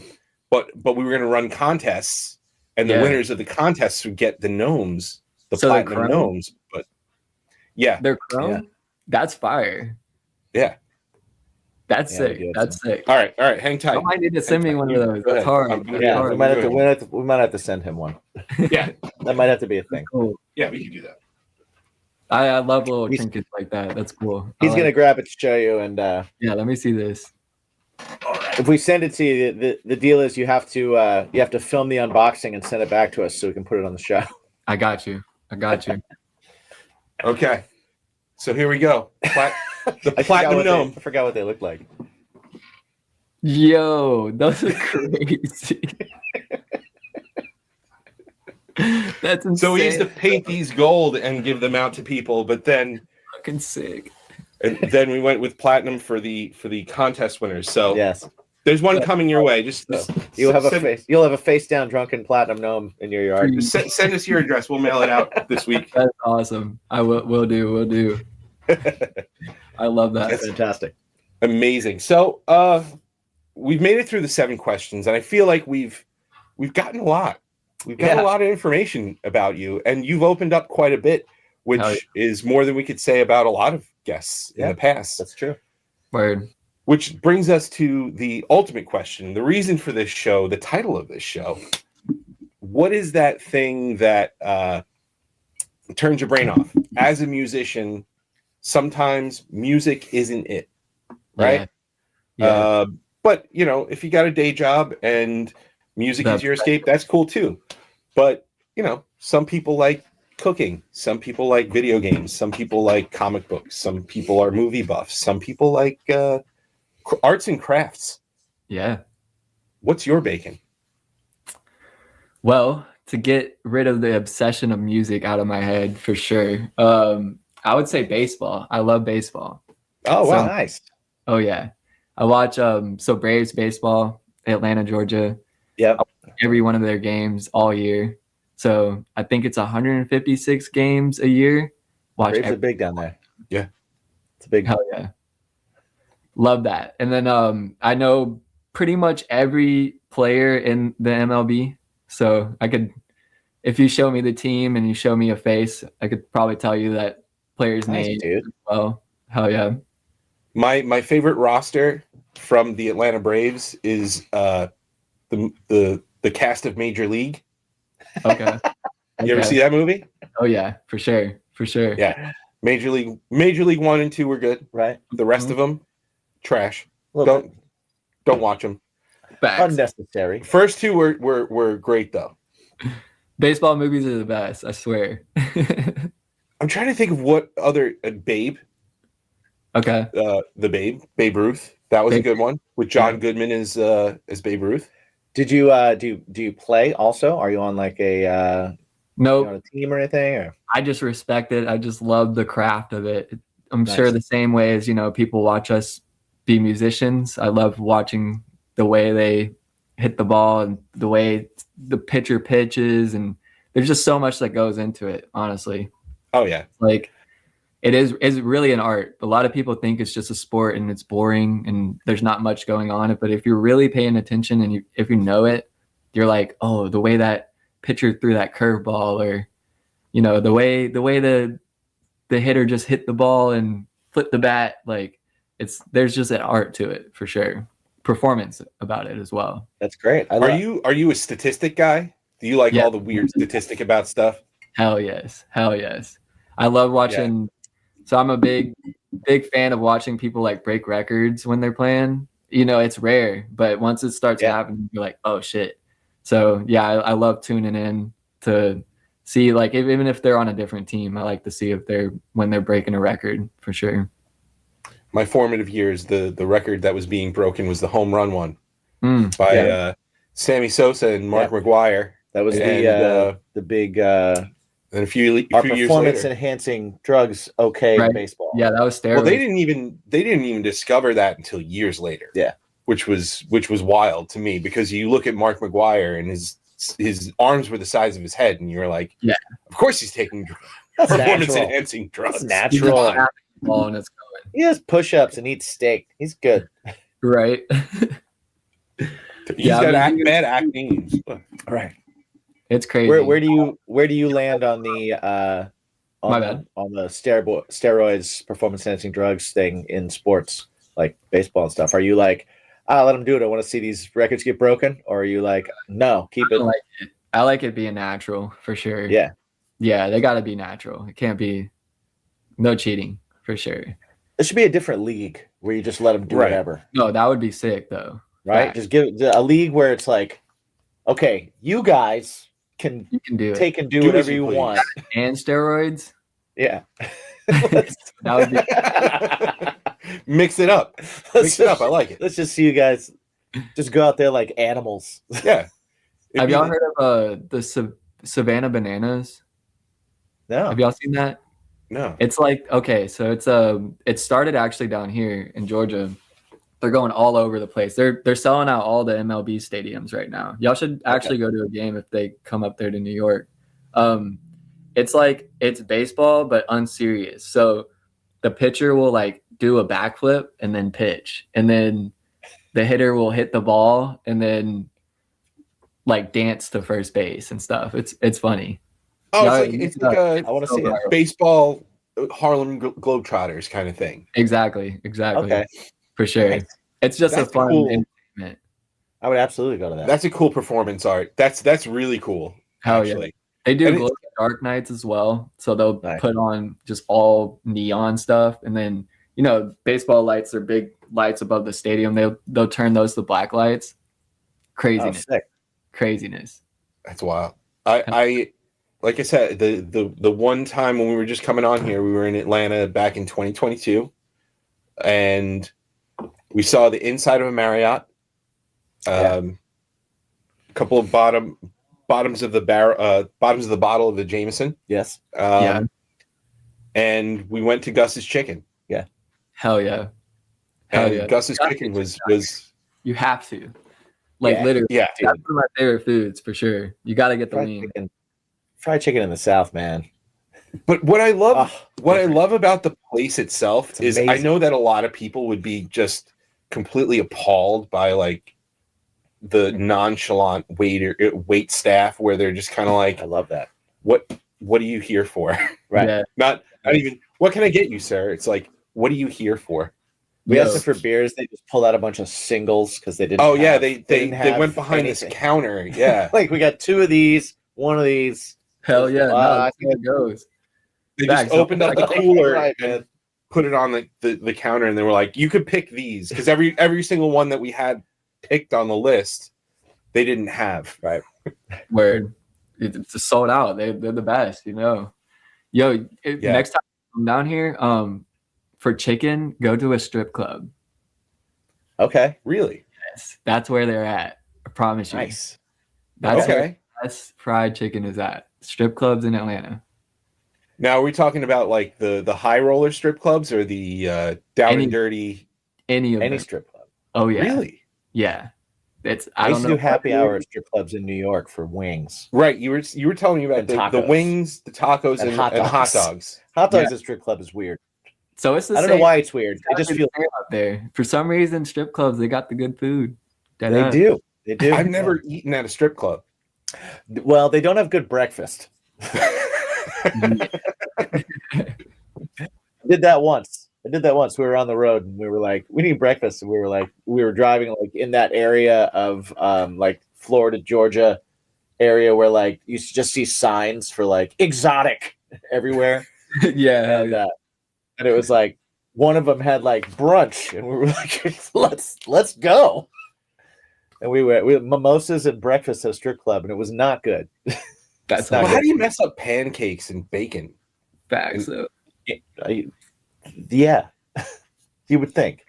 we were going to run contests, and the winners of the contests would get the gnomes, the So they're platinum chrome? gnomes. But yeah, They're chrome? Yeah. That's fire. yeah. That's Yeah, sick. we do have That's sick. All right, hang tight. I might need to send me one of those. Go ahead. That's hard. I'm- That's Yeah. hard. We might have to. Good. We might have to send him one. Yeah, That might have to be a thing. Cool. yeah, we can do that. I love little He's- trinkets like that. That's cool. I He's like- gonna grab it to show you, and Yeah, let me see this. if we send it to you, the deal is you have to film the unboxing and send it back to us so we can put it on the show. I got you. Okay, so here we go. The I platinum gnome. I forgot what they look like. Yo, those are crazy. That's insane. So we used to paint these gold and give them out to people, but then Fucking sick. we went with platinum for the contest winners. So Yes, there's one coming your way. Just you'll have a send, face. You'll have a face down drunken platinum gnome in your yard. send us your address. We'll mail it out this week. That's awesome. I will do. I love that. That's fantastic. Amazing. So we've made it through the 7 questions, and I feel like we've gotten a lot. We've got a lot of information about you, and you've opened up quite a bit, which is more than we could say about a lot of guests in the past. That's true. Word. Which brings us to the ultimate question, the reason for this show, the title of this show. What is that thing that turns your brain off? As a musician, sometimes music isn't it, right? Yeah. But, if you got a day job and music is your escape, that's cool too. But, some people like cooking. Some people like video games. Some people like comic books. Some people are movie buffs. Some people like arts and crafts. Yeah. What's your bacon? Well, to get rid of the obsession of music out of my head, for sure. I would say baseball. I love baseball. Oh, Wow, wow. nice. Oh yeah. I watch Braves baseball, Atlanta, Georgia. Yep. Every one of their games all year. So I think it's 156 games a year. Watch Braves are big down there. Yeah. It's a big. Hell yeah. Love that. And then I know pretty much every player in the MLB. So I could, if you show me the team and you show me a face, I could probably tell you that player's Nice, name dude. as well. Hell yeah. My favorite roster from the Atlanta Braves is the cast of Major League. Okay. You ever Okay. see that movie? Oh yeah, for sure. For sure. Yeah. Major League 1 and 2 were good. Right. The rest of them, trash. A little bit. Don't watch them. Facts. Unnecessary. First 2 were great though. Baseball movies are the best, I swear. I'm trying to think of what other Babe, Okay. Babe Ruth. That was a Babe good one with John Goodman as Babe Ruth. Did you do you play also? Are you on like a Nope. on a team or anything? Or I just respect it. I just love the craft of it. I'm Nice. sure the same way as, people watch us be musicians. I love watching the way they hit the ball and the way the pitcher pitches, and there's just so much that goes into it, honestly. Oh yeah. Like it's really an art. A lot of people think it's just a sport and it's boring and there's not much going on. But if you're really paying attention and if you know it, you're like, oh, the way that pitcher threw that curveball, or the way the hitter just hit the ball and flipped the bat, like there's just an art to it for sure. Performance about it as well. That's great. Are you a statistic guy? Do you like Yeah. all the weird statistic about stuff? Hell yes. I love watching. So I'm a big fan of watching people like break records when they're playing. It's rare, but once it starts happening, you're like, oh shit. So yeah, I love tuning in to see, like, even if they're on a different team, I like to see when they're breaking a record for sure. My formative years, the record that was being broken was the home run one by Sammy Sosa and Mark McGwire. That was the big and a few years performance later, enhancing drugs in baseball. Yeah, that was steroids. Well, they didn't even discover that until years later. Yeah, which was wild to me, because you look at Mark McGwire and his arms were the size of his head, and you were like, yeah, of course he's taking performance enhancing drugs. That's natural. And it's going. He does push-ups and eats steak. He's good. Right. He's got bad acne. Right. It's crazy. Where do you land on the on the steroids, performance enhancing drugs thing in sports like baseball and stuff? Are you like, let them do it, I want to see these records get broken, or are you like, no, keep it? I like it being natural for sure. Yeah, they got to be natural. It can't be no cheating for sure. There should be a different league where you just let them do whatever. No, that would be sick though. Right? Fact. Just give a league where it's like, okay, you guys can do take and do whatever you want. And steroids. Yeah. That would be mix it up. I like it. Let's just see you guys just go out there like animals. Yeah. Have y'all heard of the Savannah Bananas? No. Have y'all seen that? No. It's like, okay, so it started actually down here in Georgia. They're going all over the place. They're selling out all the MLB stadiums right now. Y'all should actually go to a game if they come up there to New York. It's baseball but unserious. So the pitcher will like do a backflip and then pitch, and then the hitter will hit the ball and then like dance to first base and stuff. It's funny. Oh, it's like I want to see it. Baseball Harlem Globetrotters kind of thing. Exactly. Okay. For sure. Nice. It's just That's a fun cool. entertainment. I would absolutely go to that. That's a cool performance art. That's really cool. Hell actually. yeah. They do And glow dark nights as well. So they'll Nice. put on just all neon stuff, and then baseball lights are big lights above the stadium. They'll turn those to black lights. Craziness. sick. Craziness. That's wild. I like I said, the one time when we were just coming on here, we were in Atlanta back in 2022, and we saw the inside of a Marriott. A couple of bottoms of the bottle of the Jameson. Yes. And we went to Gus's Chicken. Yeah. Hell yeah. And Gus's Chicken was you have to. Literally. Yeah. That's one of my favorite foods for sure. You got to get the wing. Fried chicken in the South, man. But what I love about the place itself is amazing. I know that a lot of people would be just completely appalled by like the nonchalant wait staff, where they're just kind of like, I love that. What are you here for? Right. Yeah. Not even, what can I get you, sir? It's like, what are you here for? We asked them for beers. They just pulled out a bunch of singles because they didn't. Oh yeah, they they went behind this counter. Yeah. Like, we got 2 of these, 1 of these. Hell yeah. That's how it goes. They Facts. just opened up the cooler Right, and put it on the counter, and they were like, you could pick these, because every single one that we had picked on the list, they didn't have. Right. Word. It's sold out. They're the best, Yo, next time you come down here, for chicken, go to a strip club. Okay. Really? Yes, that's where they're at. I promise you. Nice. That's where Okay. the best fried chicken is at. Strip clubs in Atlanta. Now, are we talking about like the high roller strip clubs or the down Any- and dirty? Any of Any them. strip club. Oh yeah. Really? Yeah. It's I I used don't to know do happy what- hour at strip clubs in New York for wings. Right. You were telling me about And the tacos. wings, the tacos, And and hot and hot dogs. dogs. Hot dogs at strip club is weird. So it's the I don't same. know why it's weird. It It's just the feels same up there. For some reason, strip clubs they got the good food. Dead they up. do. They do. I've never eaten at a strip club. Well, they don't have good breakfast. I did that once. We were on the road and we were like, we need breakfast. And we were driving like in that area of like Florida, Georgia area where like you just see signs for like exotic everywhere. Yeah. And it was like one of them had like brunch and we were like, let's go. And we had mimosas and breakfast at a strip club and it was not good. That's not Well, how how do you mess up pancakes and bacon? facts. So Yeah. You would think.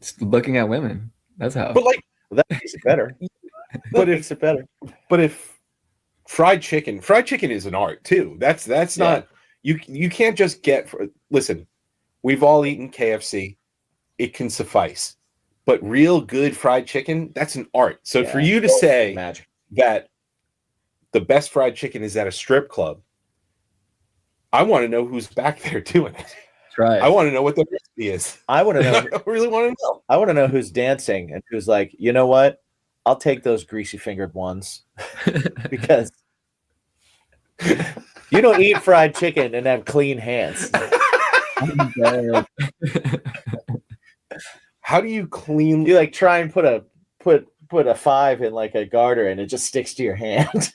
just looking at women. That's how. But like, Well, that makes it better. but Makes it better. but if fried chicken is an art too. That's not you can't just listen. We've all eaten KFC. It can suffice. But real good fried chicken, that's an art. So for you to say magic. that the best fried chicken is at a strip club, I want to know who's back there doing it. Try it. I want to know what the recipe is. I want to know. I really want to know. I want to know who's dancing and who's like, you know what? I'll take those greasy fingered ones because you don't eat fried chicken and have clean hands. How do you clean? You like try and put a 5 in like a garter and it just sticks to your hand.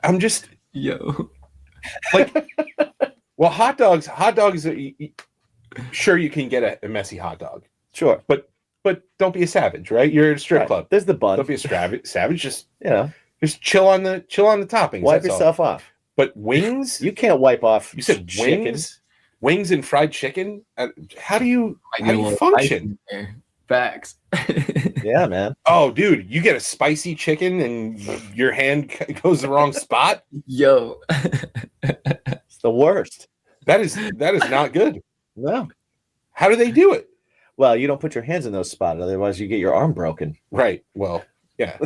I'm just Yo. like, well, hot dogs. Sure, you can get a messy hot dog, Sure. but don't be a savage, right? You're at a strip Right. club. There's the bun. Don't be a savage. Just You know, chill on the toppings. wipe that's all. yourself off. But wings. You can't wipe off. You said chicken. wings and fried chicken. How do you Might be a little function? spicy in there. Facts. Yeah, man. Oh, dude, you get a spicy chicken and your hand goes the wrong spot. Yo. It's the worst. That is not good. No. How do they do it? Well, you don't put your hands in those spots, otherwise you get your arm broken. Right. Well, yeah.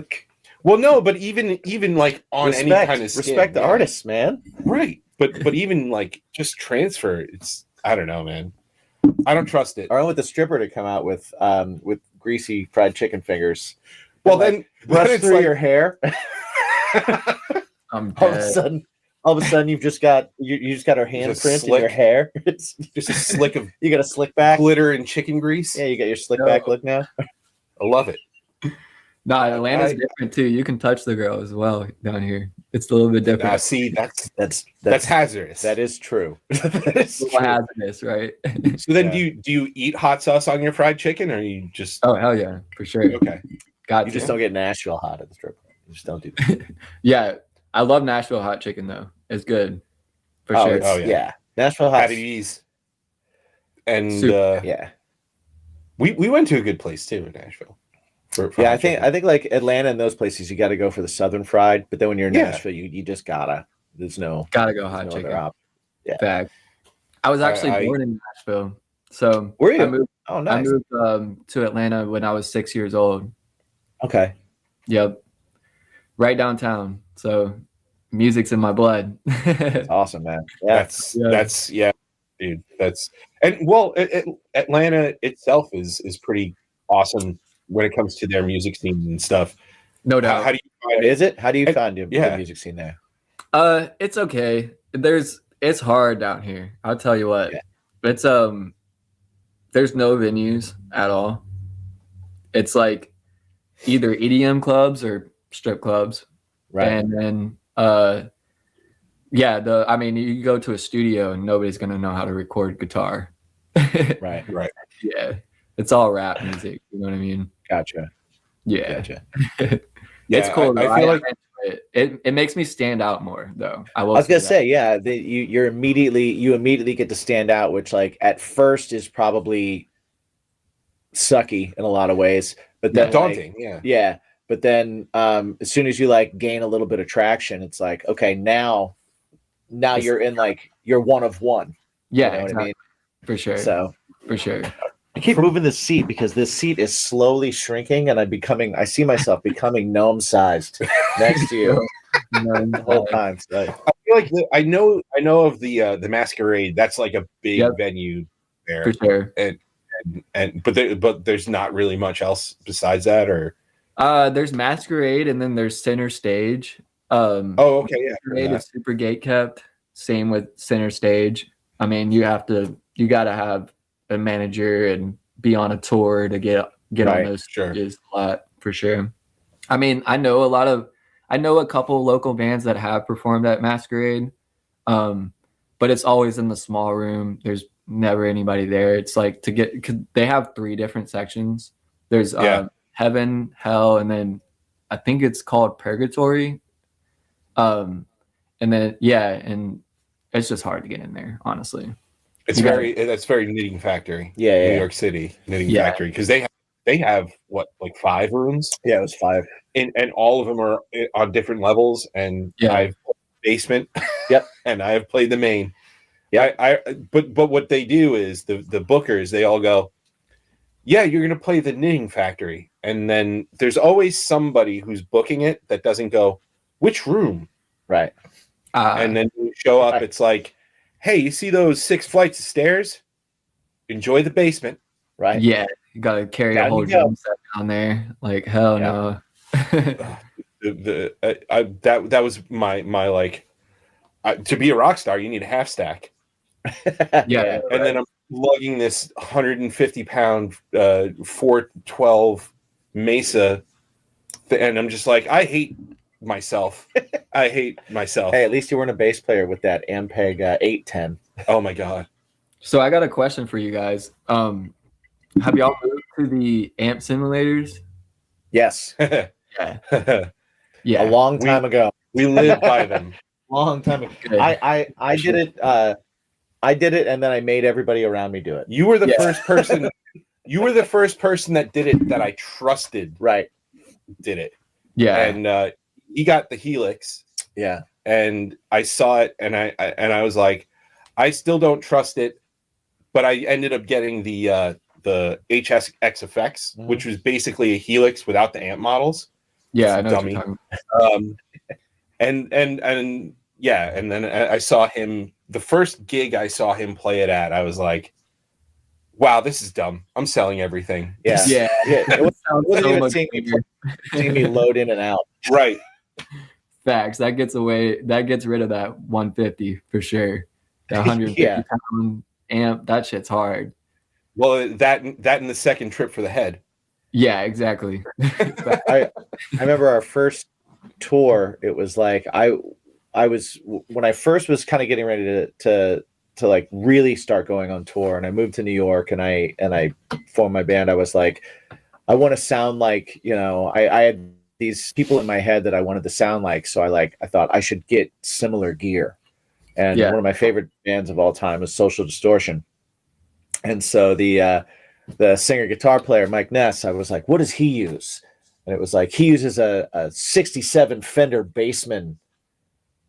Well, no, but even like on any kind of skin, respect the yeah. artists, man. Right. But even like just transfer, it's I don't know, man. I don't trust it. Or I want the stripper to come out with greasy fried chicken fingers. Well, And, then brush it's through like, your hair. I'm all of a dead. sudden, you've just got you just got her Just handprint in your slick. hair. just a slick of You got a slick back. glitter and chicken grease. Yeah, you got your slick No. back look now. I love it. Nah, Atlanta's I- different too. You can touch the girl as well down here. It's a little bit different. See, that's That's hazardous. that is true. That is It's a true. little hazardous, right? So then, Yeah. do you eat hot sauce on your fried chicken, or you just Oh hell yeah, for sure. okay? Got You to. just don't get Nashville hot at the strip club. You just don't do that. Yeah, I love Nashville hot chicken though. It's good for Oh, sure. it's- yeah. yeah. Nashville hot. Patty V's. And Super. Yeah. we went to a good place too in Nashville. For Yeah, hot chicken. I think like Atlanta and those places you got to go for the southern fried, but then when you're in Yeah. Nashville, you just gotta. There's no, Gotta go there's hot no chicken. other option. Fact. I was actually I- born in Nashville, so Were you? I moved, Oh, I nice. moved to Atlanta when I was 6 years old. Okay. Yep, right downtown. So music's in my blood. Awesome, man. Yeah. That's dude. That's and well, Atlanta itself is pretty awesome when it comes to their music scene and stuff. No doubt. How do you find it? Is it? How do you And- find the yeah. music scene there? It's okay. It's hard down here. I'll tell you what. Yeah. It's there's no venues at all. It's like either EDM clubs or strip clubs. Right. And then I mean you go to a studio and nobody's gonna know how to record guitar. Right. Yeah. It's all rap music, you know what I mean? Gotcha. Yeah. Gotcha. It's cool. I though. feel like enjoy it. It makes me stand out more though. I I was gonna that. say, yeah, you immediately get to stand out, which like at first is probably sucky in a lot of ways. But then daunting. Like, yeah. But then as soon as you like gain a little bit of traction, it's like, okay, now you're in like you're one of one. Yeah, You know exactly. what I mean? For sure. So For sure. I keep moving this seat because this seat is slowly shrinking, and I see myself becoming gnome sized next to you the whole time. So, I feel like I know of the Masquerade. That's like a big venue there, for sure. And but there's not really much else besides that, or there's Masquerade, and then there's Center Stage. Oh, okay, yeah. Masquerade is super gate kept. Same with Center Stage. I mean, you gotta have a manager and be on a tour to get on those stages a lot, for sure. I mean, I know a couple local bands that have performed at Masquerade, but it's always in the small room. There's never anybody there. It's like they have 3 different sections. There's Heaven, Hell, and then I think it's called Purgatory. And then and it's just hard to get in there, honestly. That's very Knitting Factory. New York City Knitting Factory, because they have what, like 5 rooms? Yeah, it was 5, and all of them are on different levels. And I've played the basement. Yep, and I have played the main. Yeah, but what they do is the bookers, they all go, yeah, you're gonna play the Knitting Factory, and then there's always somebody who's booking it that doesn't go, which room? Right. And then you show up, it's like, hey, you see those 6 flights of stairs? Enjoy the basement. Right. Yeah, you gotta carry a whole drum set down there. Like, hell no. That was my like, to be a rock star, you need a half stack. Yeah. And then I'm lugging this 150-pound 412 Mesa, and I'm just like, I hate myself. Hey, at least you weren't a bass player with that Ampeg 810. Oh my god. So I got a question for you guys. Have y'all moved to the amp simulators? Yes. Yeah. A long time ago. We lived by them. Long time ago. I did it. I did it, and then I made everybody around me do it. You were the first person. You were the first person that did it that I trusted. Right. Did it. Yeah. And he got the Helix. Yeah. And I saw it, and I was like, I still don't trust it, but I ended up getting the HSX Effects, which was basically a Helix without the amp models. Yeah, I know dummy. what you're talking about. And then I saw him. The first gig I saw him play it at, I was like, wow, this is dumb. I'm selling everything. Yeah. It wasn't so even seeing me load in and out. Right. Facts. That gets rid of that 150 for sure. That 150 pound amp, that shit's hard. Well, that and the second trip for the head. Yeah, exactly. I remember our first tour. It was like I was, when I first was kind of getting ready to like really start going on tour, and I moved to New York, and I formed my band. I was like, I want to sound like, I had these people in my head that I wanted to sound like. So I thought I should get similar gear. And one of my favorite bands of all time was Social Distortion. And so the singer guitar player, Mike Ness, I was like, what does he use? And it was like, he uses a 67 Fender Bassman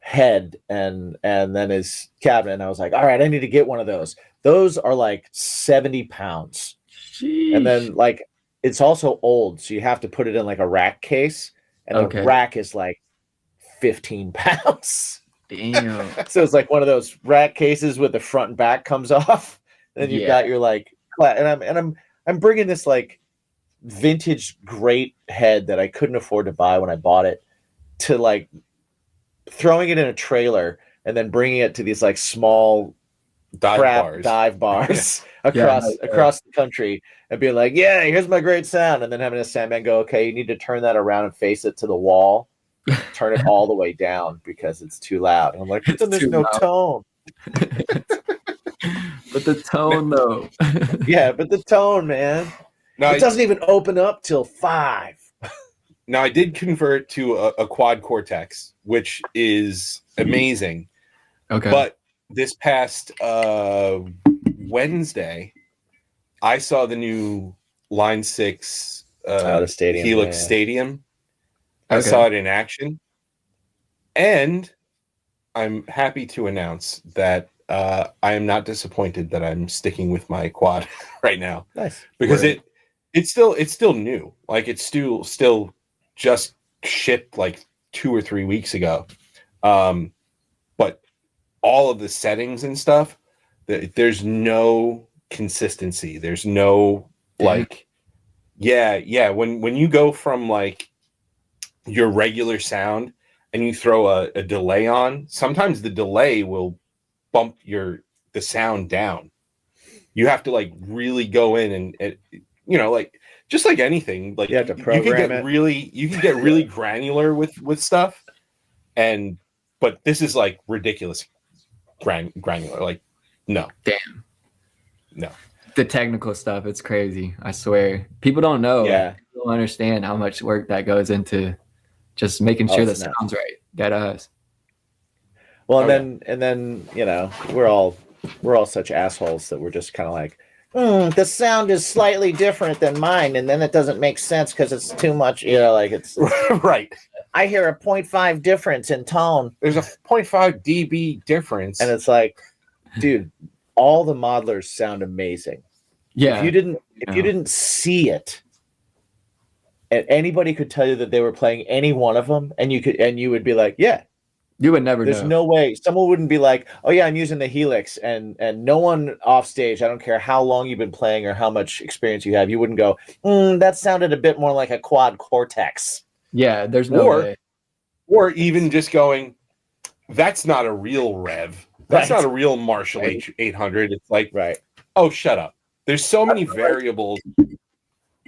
head and then his cabinet. And I was like, all right, I need to get one of those. Those are like 70 pounds. Sheesh. And then like, it's also old. So you have to put it in like a rack case. And the rack is like 15 pounds. Damn. So it's like one of those rack cases with the front and back comes off. And then you've got your like, and I'm bringing this like vintage great head that I couldn't afford to buy when I bought it, to like throwing it in a trailer and then bringing it to these like small dive bars across the country and being like, yeah, here's my great sound. And then having a soundman go, okay, you need to turn that around and face it to the wall, turn it all the way down because it's too loud. And I'm like, but then there's no tone. But the tone though. Yeah, but the tone, man. No, it doesn't even open up till 5. Now I did convert to a quad Cortex, which is amazing. Okay. But this past Wednesday, I saw the new Line 6 the stadium, Helix yeah. Stadium. I Okay. saw it in action, and I'm happy to announce that I am not disappointed that I'm sticking with my quad right now. Nice. Because Word. it's still new. Like it's still just shipped like 2 or 3 weeks ago. But all of the settings and stuff, there's no consistency. There's no like, yeah. When you go from like your regular sound and you throw a delay on, sometimes the delay will bump the sound down. You have to like really go in and like just like anything, like You have to you can program get it. really granular with stuff, but this is like ridiculous granular. Like no. The technical stuff, it's crazy. I swear. People don't know. Yeah. People don't understand how much work that goes into just making sure the it's nuts. sound's right. Dead ass. Well, Oh, and then we're all such assholes that we're just kind of like, the sound is slightly different than mine, and then it doesn't make sense because it's too much. Like it's Right. I hear a 0.5 difference in tone. There's a 0.5 dB difference, And it's like, dude, all the modelers sound amazing. Yeah. If you didn't see it, and anybody could tell you that they were playing any one of them, and you would be like, yeah, You would never there's know. no way. Someone wouldn't be like, oh yeah, I'm using the Helix, and no one off stage, I don't care how long you've been playing or how much experience you have, you wouldn't go, that sounded a bit more like a Quad Cortex. Yeah, there's no way. Or even just going, that's not a real Rev. That's Right. not a real Marshall Right. H800. It's like, Right. oh, shut up. There's so many variables.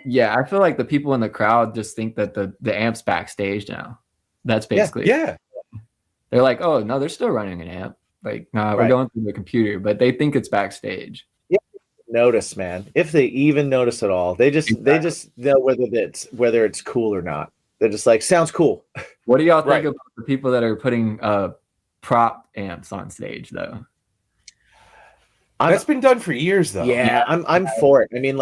Yeah, I feel like the people in the crowd just think that the amp's backstage now. That's basically Yeah. They're like, oh no, they're still running an amp. Like, nah, we're Right. going through the computer, but they think it's backstage. Notice, man. If they even notice at all, they just know whether it's cool or not. They're just like, sounds cool. What do y'all think Right. about the people that are putting prop amps on stage though? That's been done for years, though. Yeah, I'm for it. I mean,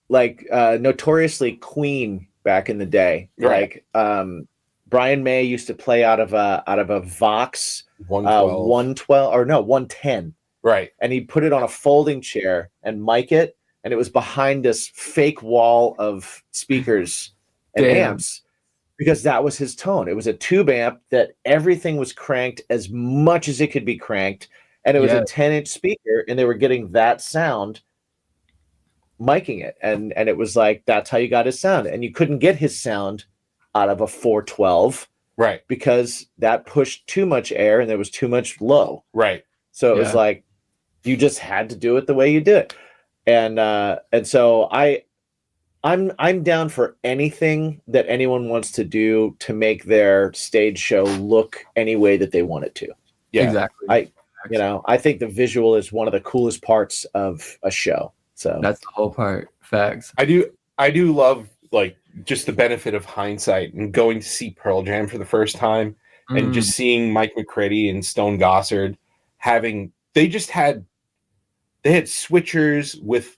notoriously Queen back in the day. Right. Like Brian May used to play out of a Vox 112. 112 or no 110, Right. and he put it on a folding chair and mic it, and it was behind this fake wall of speakers and Damn. amps, because that was his tone. It was a tube amp that everything was cranked as much as it could be cranked, and it was Yeah. a 10-inch speaker, and they were getting that sound miking it, and it was like, that's how you got his sound. And you couldn't get his sound out of a 412 Right. because that pushed too much air and there was too much low. Right. So it was Yeah. like, you just had to do it the way you did it. And so I'm down for anything that anyone wants to do to make their stage show look any way that they want it to. Yeah. Exactly. I think the visual is one of the coolest parts of a show. So That's the whole part. Facts. I do love like just the benefit of hindsight and going to see Pearl Jam for the first time and just seeing Mike McCready and Stone Gossard they had switchers with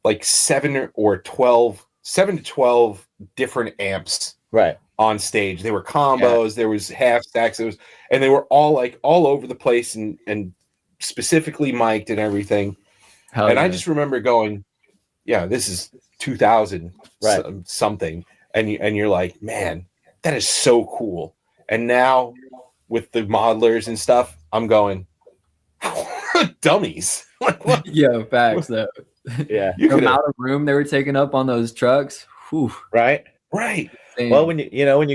like 7 to 12 different amps right. on stage. They were combos, there was half stacks, and they were all like all over the place and specifically mic'd and everything. Hell And yeah. I just remember going, yeah, this is 2000 Right. something, and you're like, man, that is so cool. And now with the modelers and stuff, I'm going, dummies. Like, what? Yeah, facts though. Yeah. You The could have amount of room they were taking up on those trucks. Whew, Right. right damn. Well, when you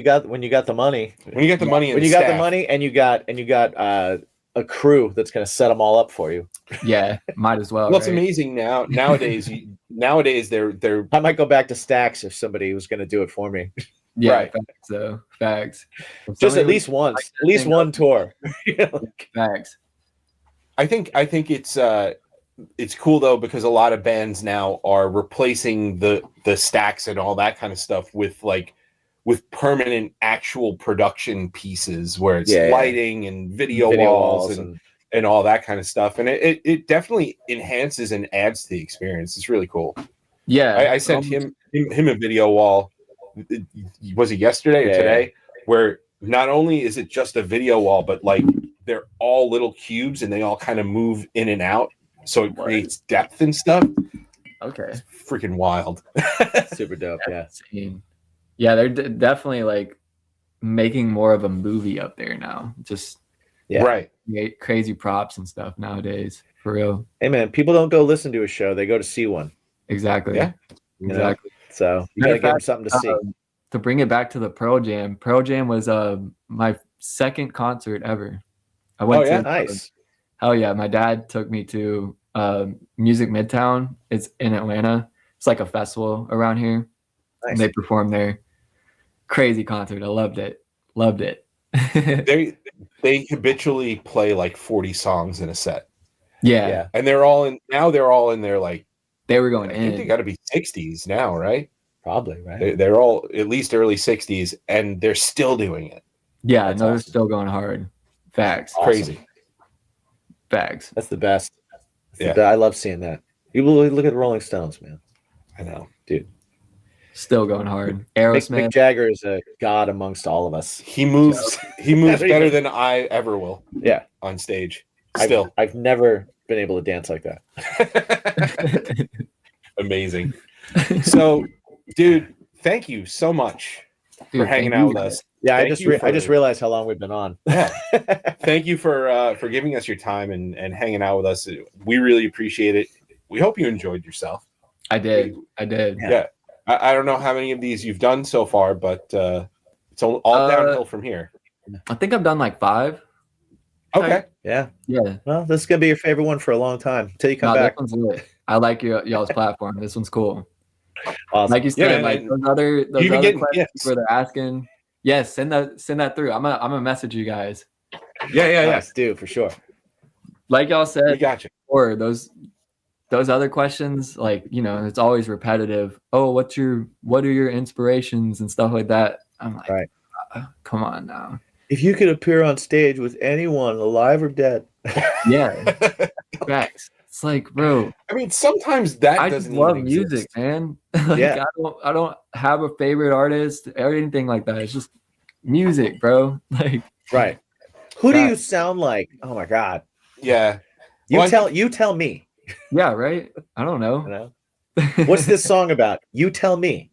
got the money, when you get the money, and when the you got the staff. money and you got a crew that's going to set them all up for you. Yeah, might as well. Well, it's right? amazing nowadays. Nowadays, they're I might go back to Stax if somebody was going to do it for me. Yeah, Right. facts though. Facts. If Just somebody at least once, like at least thing one up- tour. Facts. I think it's cool though, because a lot of bands now are replacing the stacks and all that kind of stuff with permanent actual production pieces where it's Yeah, yeah. lighting and video walls and and all that kind of stuff. And it definitely enhances and adds to the experience. It's really cool. Yeah. I sent him a video wall. Was it yesterday or today? Where not only is it just a video wall, but like they're all little cubes and they all kind of move in and out. So it creates depth and stuff. Okay. It's freaking wild. Super dope. Yeah. Insane. Yeah, they're definitely like making more of a movie up there now. Just Right. Crazy props and stuff nowadays. For real. Hey man, people don't go listen to a show; they go to see one. Exactly. Yeah. Exactly. So you gotta give them something to see. To bring it back to the Pearl Jam. Pearl Jam was my second concert ever. I went to Nice. Hell yeah. My dad took me to Music Midtown. It's in Atlanta. It's like a festival around here. Nice. And they performed there. Crazy concert. I loved it. They habitually play like 40 songs in a set. Yeah. And they're all in their like They were going I think they in. got to be 60s now, right? Probably, right? They're all at least early 60s, and they're still doing it. Yeah, That's no, they're awesome. still going hard. Facts. Awesome. Crazy. Facts. That's the best. Yeah. I love seeing that. You look at the Rolling Stones, man. I know. Still going hard. Mick Aerosmith. Jagger is a god amongst all of us. He moves better than I ever will. Yeah. On stage. Still. I've never been able to dance like that. Amazing. So, dude, thank you so much for hanging out with us. Yeah, I Thank just you realized how long we've been on. Yeah. Thank you for giving us your time and hanging out with us. We really appreciate it. We hope you enjoyed yourself. I did. Yeah. I don't know how many of these you've done so far, but it's all downhill from here. I think I've done like 5. Okay. Yeah. Yeah. Well, this is gonna be your favorite one for a long time until you come No, back. this one's lit. I like y'all's platform. This one's cool. Awesome. Like you said, Yeah, like and those other you've been getting questions gifts. where they're asking. Yes, send that through. I'm gonna message you guys. Yeah. Yes, do for sure. Like y'all We said, got you. or those other questions, like, it's always repetitive. Oh, what are your inspirations and stuff like that. I'm like, Right. Come on now. If you could appear on stage with anyone, alive or dead. Yeah. Facts. It's like, bro, I mean, sometimes that I just doesn't love even music, exist. man. Like, Yeah. I don't have a favorite artist or anything like that. It's just music, bro. Like, Right. Who do you sound like? Oh my God. Yeah. You Well, you tell me. yeah, right? I don't You know. know? What's this song about? You tell me.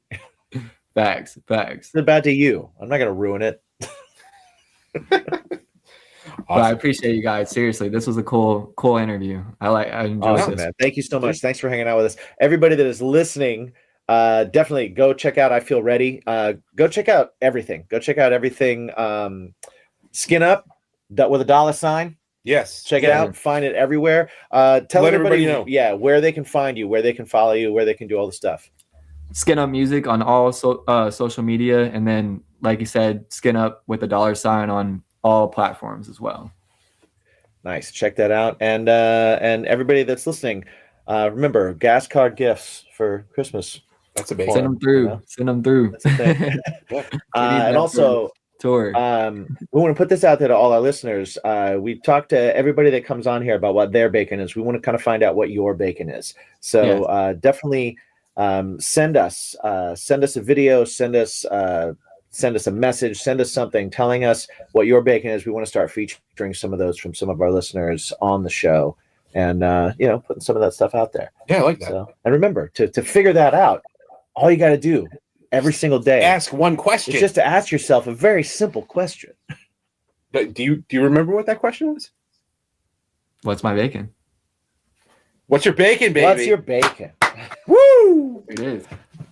Facts. It's about to you. I'm not gonna ruin it. But I appreciate you guys. Seriously, this was a cool interview. I enjoyed Awesome, this. man. Thank you so much. Thanks for hanging out with us. Everybody that is listening, definitely go check out I Feel Ready. Go check out everything. Skin Up with a $sign. Yes. Check it out. Find it everywhere. Tell Let everybody everybody know. Yeah, where they can find you, where they can follow you, where they can do all the stuff. Skin Up Music on all social media, and then, like you said, Skin Up with a $sign on all platforms as well. Nice. Check that out. And everybody that's listening, remember, gas card gifts for Christmas. That's a big Send one. them through. You know? Send them through. That's the thing. And also, tour. we want to put this out there to all our listeners. We talk to everybody that comes on here about what their bacon is. We want to kind of find out what your bacon is. So definitely send us a video, send us a message, send us something telling us what your bacon is. We want to start featuring some of those from some of our listeners on the show, and putting some of that stuff out there. Yeah, I like that. So, and remember to figure that out, all you got to do every single day Ask one question. is just to ask yourself a very simple question. Do you remember what that question was? What's my bacon? What's your bacon, baby? What's your bacon? Woo! It is.